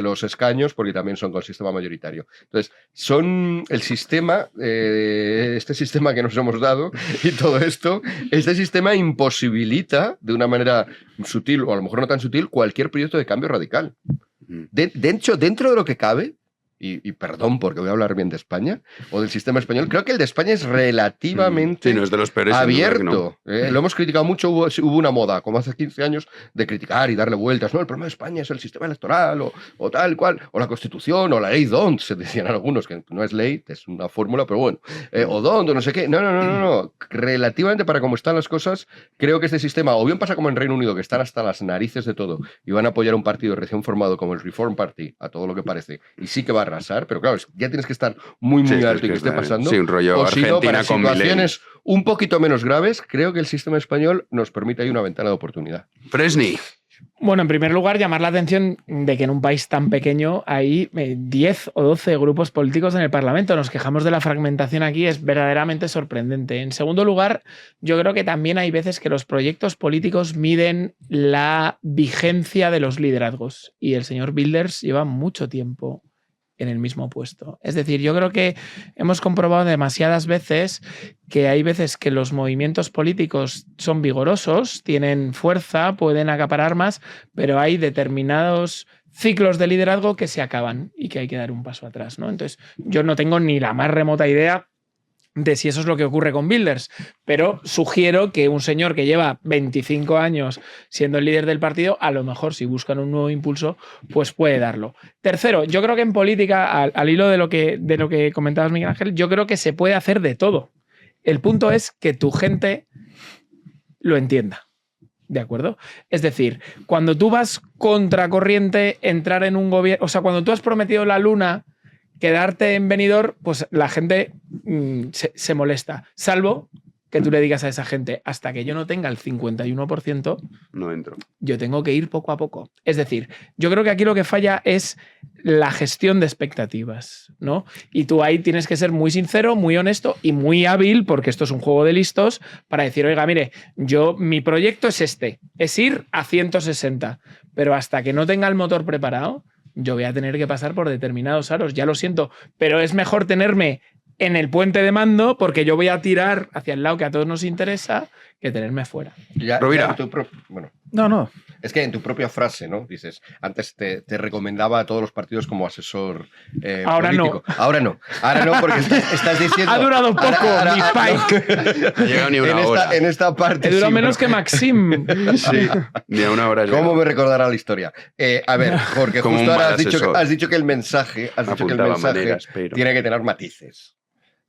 los escaños, porque también son con sistema mayoritario. Entonces, son el sistema, este sistema que nos hemos dado y todo esto, este sistema imposibilita de una manera sutil, o a lo mejor no tan sutil, cualquier proyecto de cambio radical. De hecho, dentro de lo que cabe, y perdón porque voy a hablar bien de España, o del sistema español, creo que el de España es relativamente no es de los peores, abierto. Lo hemos criticado mucho, hubo una moda, como hace 15 años, de criticar y darle vueltas. No, el problema de España es el sistema electoral, o tal cual, o la Constitución, o la ley DONT, se decían algunos, que no es ley, es una fórmula, pero bueno, o DONT, o no sé qué. No. Relativamente para cómo están las cosas, creo que este sistema, o bien pasa como en Reino Unido, que están hasta las narices de todo, y van a apoyar un partido recién formado como el Reform Party, a todo lo que parece, y sí que va a arrasar, pero claro, ya tienes que estar muy alto y que esté pasando. Sí, un rollo o si Argentina no, para con situaciones un poquito menos graves, creo que el sistema español nos permite ahí una ventana de oportunidad. Fresni. Bueno, en primer lugar, llamar la atención de que en un país tan pequeño hay 10 o 12 grupos políticos en el Parlamento. Nos quejamos de la fragmentación aquí, es verdaderamente sorprendente. En segundo lugar, yo creo que también hay veces que los proyectos políticos miden la vigencia de los liderazgos. Y el señor Wilders lleva mucho tiempo en el mismo puesto. Es decir, yo creo que hemos comprobado demasiadas veces que hay veces que los movimientos políticos son vigorosos, tienen fuerza, pueden acaparar más, pero hay determinados ciclos de liderazgo que se acaban y que hay que dar un paso atrás, ¿no? Entonces, yo no tengo ni la más remota idea de si eso es lo que ocurre con Wilders, pero sugiero que un señor que lleva 25 años siendo el líder del partido, a lo mejor si buscan un nuevo impulso, pues puede darlo. Tercero, yo creo que en política, al hilo de lo que comentabas, Miguel Ángel, yo creo que se puede hacer de todo. El punto es que tu gente lo entienda. ¿De acuerdo? Es decir, cuando tú vas contracorriente, entrar en un gobierno, o sea, cuando tú has prometido la luna, quedarte en Benidorm, pues la gente se molesta. Salvo que tú le digas a esa gente, hasta que yo no tenga el 51%, no entro. Yo tengo que ir poco a poco. Es decir, yo creo que aquí lo que falla es la gestión de expectativas, ¿no? Y tú ahí tienes que ser muy sincero, muy honesto y muy hábil, porque esto es un juego de listos, para decir, oiga, mire, mi proyecto es es ir a 160, pero hasta que no tenga el motor preparado, yo voy a tener que pasar por determinados aros, ya lo siento, pero es mejor tenerme en el puente de mando porque yo voy a tirar hacia el lado que a todos nos interesa que tenerme fuera. Bueno, No. es que en tu propia frase, ¿no? Dices, antes te recomendaba a todos los partidos como asesor Ahora político. no. Ahora no, porque estás diciendo... Ha durado poco mi spike. No llega ni una hora. En esta parte He durado sí, menos que Maxim. Sí, ni a una hora. ¿Cómo me recordará la historia? A ver, porque Como justo un ahora mal asesor. has dicho que el mensaje, Apuntaba maneras, pero- tiene que tener matices.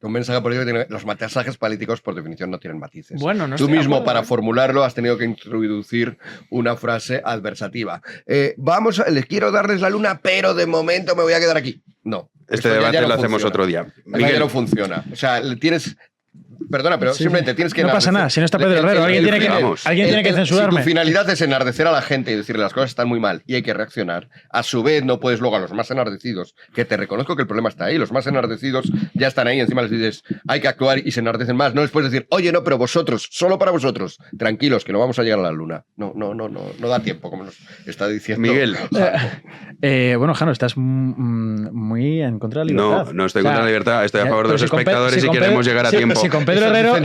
Un mensaje político tiene... Los mensajes políticos, por definición, no tienen matices. Bueno, no Tú estoy de mismo, acuerdo, para ¿eh? formularlo, has tenido que introducir una frase adversativa. Les quiero darles la luna, pero de momento me voy a quedar aquí. No. Este eso ya debate no lo hacemos funciona. otro día. Además, ya no funciona. O sea, tienes... Perdona, pero Sí. simplemente tienes que... No pasa nada, si no está Pedro Herrero, alguien tiene que censurarme. Si tu finalidad es enardecer a la gente y decirle las cosas están muy mal y hay que reaccionar, a su vez no puedes luego a los más enardecidos, que te reconozco que el problema está ahí, los más enardecidos ya están ahí, encima les dices, hay que actuar y se enardecen más. No les puedes decir, oye, no, pero vosotros, solo para vosotros, tranquilos, que no vamos a llegar a la luna. No da tiempo, como nos está diciendo. Miguel. Bueno, Jano, estás muy en contra de la libertad. No estoy contra la libertad, estoy a favor de los pero espectadores y queremos llegar a tiempo. Si con Pedro Herrero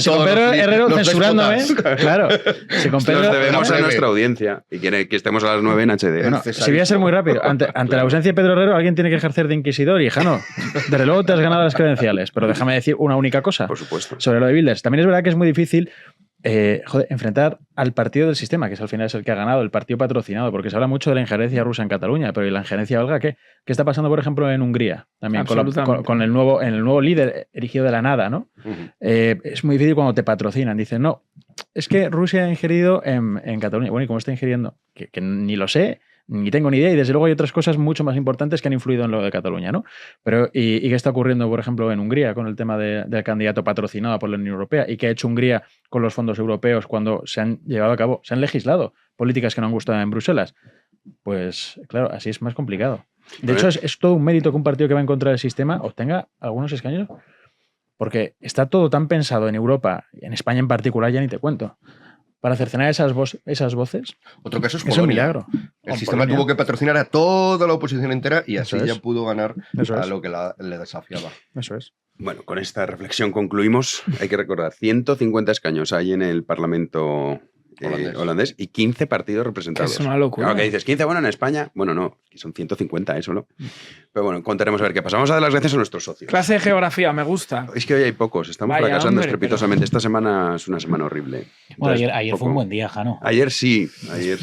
censurándome, claro. Si con Pedro Nos debemos a Herrero- nuestra audiencia y quiere que estemos a las 9 en HD. Bueno, si voy a ser muy rápido, ante la ausencia de Pedro Herrero, alguien tiene que ejercer de inquisidor y, Jano, desde luego te has ganado las credenciales, pero déjame decir una única cosa. Por supuesto. Sobre lo de Wilders. También es verdad que es muy difícil enfrentar al partido del sistema, que es al final es el que ha ganado, el partido patrocinado, porque se habla mucho de la injerencia rusa en Cataluña, pero ¿y la injerencia belga qué? ¿Qué está pasando, por ejemplo, en Hungría? También con el nuevo líder erigido de la nada, ¿no? Es muy difícil cuando te patrocinan. Dicen, no, es que Rusia ha ingerido en Cataluña. Bueno, ¿y cómo está ingiriendo? Que ni lo sé, ni tengo ni idea, y desde luego hay otras cosas mucho más importantes que han influido en lo de Cataluña, ¿no? Pero, ¿y qué está ocurriendo, por ejemplo, en Hungría con el tema del candidato patrocinado por la Unión Europea? ¿Y qué ha hecho Hungría con los fondos europeos cuando se han llevado a cabo, se han legislado políticas que no han gustado en Bruselas? Pues, claro, así es más complicado. De hecho, es todo un mérito que un partido que va en contra del sistema obtenga algunos escaños, porque está todo tan pensado en Europa, en España en particular, ya ni te cuento, para cercenar esas voces. Otro caso es un Polonia. milagro. El sistema tuvo que patrocinar a toda la oposición entera y así Eso es. ya pudo ganar Eso a es. lo que le desafiaba. Eso es. Bueno, con esta reflexión concluimos. Hay que recordar, 150 escaños hay en el Parlamento holandés y 15 partidos representados. Es una locura. Claro, que dices, 15, bueno, en España, bueno, no, son 150 solo. Pero bueno, contaremos a ver qué pasa. Vamos a dar las gracias a nuestros socios. Clase de geografía, me gusta. Es que hoy hay pocos, estamos Vaya, fracasando hombre, estrepitosamente. Esta semana es una semana horrible. Bueno, Entonces, ayer fue un buen día, Jano. Ayer sí.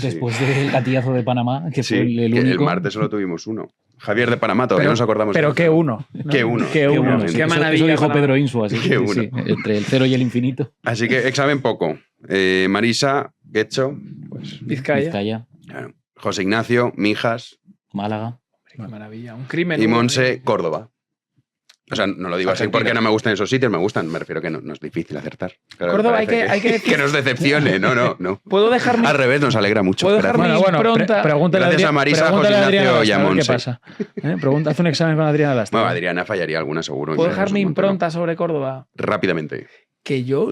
Después del gatillazo de Panamá, que Sí, fue el que el único. martes solo tuvimos uno. Javier de Panamá, todavía nos acordamos. Pero qué uno. ¿no? Qué uno. Qué uno. Qué Eso maravilla, dijo Panamá. Pedro Insua, así Qué que, uno. sí, entre el cero y el infinito. Así que examen poco. Marisa, Guecho, pues, Vizcaya. claro. José Ignacio, Mijas Málaga. Qué maravilla. Un crimen. y hubo, Monse, Córdoba. O sea, no lo digo así Argentina. porque no me gustan esos sitios, me gustan, me refiero que no es difícil acertar. Claro, Córdoba, parece hay que decir- que nos decepcione, no. ¿Puedo dejar mi, Al revés, nos alegra mucho. ¿Puedo Gracias. dejar mi impronta? Pregúntale Gracias a Marisa, pregúntale José Adriana Ignacio y a Lastra, a ver Monse. ¿Qué pasa? Haz un examen con Adriana Lastra. Bueno, Adriana fallaría alguna seguro. ¿Puedo y dejar Jesús mi Montero. impronta sobre Córdoba? Rápidamente. Que yo,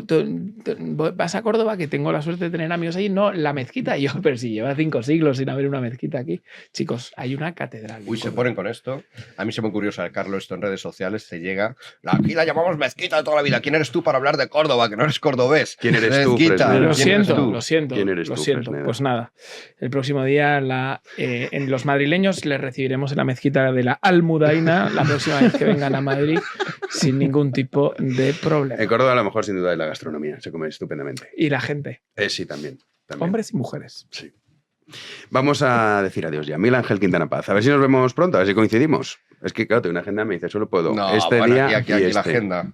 vas a Córdoba, que tengo la suerte de tener amigos ahí, no, la mezquita, yo, pero si lleva 5 siglos sin haber una mezquita aquí. Chicos, hay una catedral. Uy, se ponen con esto. A mí se me ocurrió sacarlo esto en redes sociales. Se llega. Aquí la llamamos mezquita de toda la vida. ¿Quién eres tú para hablar de Córdoba? Que no eres cordobés. ¿Quién eres tú, Mezquita. Fresneda? Lo ¿Quién eres siento, tú? lo siento. ¿Quién eres lo tú, siento. Fresneda? Pues nada, el próximo día en los madrileños les recibiremos en la mezquita de la Almudaina la próxima vez que vengan a Madrid sin ningún tipo de problema. En Córdoba a lo mejor sin duda es la gastronomía, se come estupendamente. Y la gente, Sí, también. hombres y mujeres. Sí. Vamos a decir adiós ya. Miguel Ángel Quintana Paz. A ver si nos vemos pronto, a ver si coincidimos. Es que claro, tengo una agenda, me dice, solo puedo No, este bueno, día aquí y la este. agenda.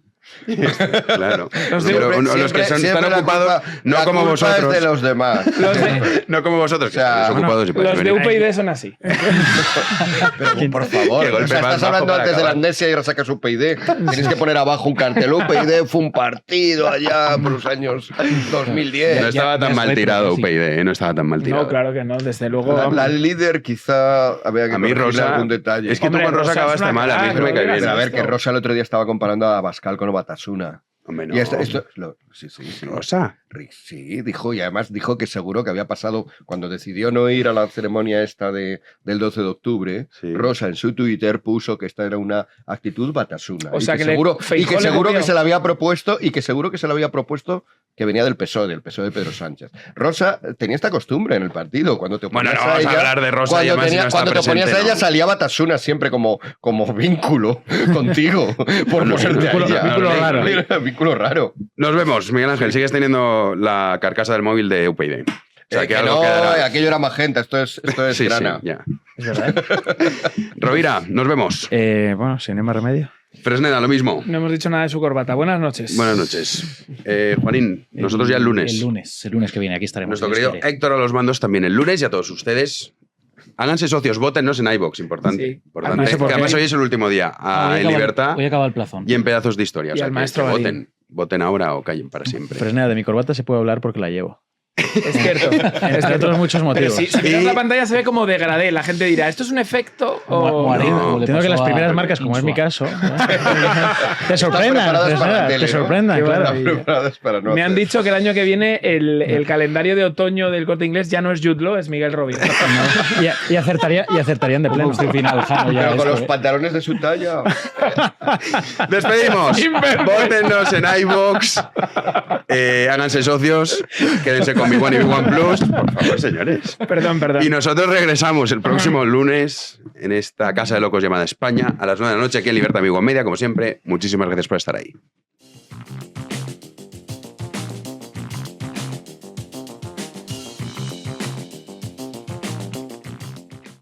Claro. Los de- Pero Siempre- los que están siempre la ocupados, culpa- no la como culpa vosotros. es de los demás. No como vosotros, que O sea, estáis ocupados y podéis Los de venir. UPyD son así. Pero por favor, Qué golpe o sea, más estás bajo hablando para antes de la acabar. amnesia y ahora sacas UPyD. Tienes que poner abajo un cartel. UPyD fue un partido allá por los años 2010. No estaba tan es mal retro, tirado sí. UPyD, no estaba tan mal tirado. No, claro que no, desde luego. La líder quizá había que A mí corregirle Rosa, algún detalle. es que Hombre, tú con Rosa Rosa es acabaste una mal, a mí crack, no me cae no bien. Pero a ver, esto. que Rosa el otro día estaba comparando a Abascal con Batasuna. Hombre, no. Y sí. Rosa. Sí, dijo, y además dijo que seguro que había pasado, cuando decidió no ir a la ceremonia esta del 12 de octubre, Rosa en su Twitter puso que esta era una actitud batasuna. O sea, y que Feijóo seguro le que se le había propuesto, que venía del PSOE de Pedro Sánchez. Rosa tenía esta costumbre en el partido, cuando te Bueno, ponías no vamos a hablar de Rosa y además si no está cuando te ponías presente, a ella no. salía batasuna siempre como vínculo contigo, por ponerte a ella. Vínculo raro. Vínculo raro. Nos vemos, Miguel Ángel. Sigues teniendo la carcasa del móvil de UPyD. O sea, Que algo no, quedará. aquello era magenta, esto es Sí, grana. sí, ya. Es verdad. Rovira, nos vemos. Bueno, sin más remedio. Fresneda, lo mismo. No hemos dicho nada de su corbata. Buenas noches. Buenas noches. Juanín, nosotros ya el lunes. El lunes que viene, aquí estaremos. Nuestro Dios querido quiere. Héctor a los mandos también el lunes y a todos ustedes. Háganse socios, votennos en iVoox, importante. Sí. Importante. No sé por Que qué. además hoy es el último día. En libertad Hoy acaba el plazón. y en pedazos de historia. O Y sea, al que maestro Garín. voten. Voten ahora o callen para siempre. Fresneda, de mi corbata se puede hablar porque la llevo. Es cierto. Entre otros muchos Pero motivos. si miras la pantalla se ve como degradé. La gente dirá, ¿esto es un efecto o...? Entiendo que las primeras marcas, como es mi caso, te sorprendan. preparadas para la Fresneda, tele, te ¿no? sorprendan, Qué claro. maravilla. Preparadas para no Me han hacer. dicho que el año que viene el calendario de otoño del Corte Inglés ya no es Jude Law, es Miguel Rovira. Y acertarían de pleno. Final, Jano, ya Pero con esto, los pantalones de su talla. Despedimos. Vótennos en iVoox. Háganse socios. Quédense con Big One y Big One Plus. Por favor, señores. Perdón. Y nosotros regresamos el próximo lunes en esta casa de locos llamada España a las 9 de la noche aquí en Libertad Big One Media. Como siempre, muchísimas gracias por estar ahí.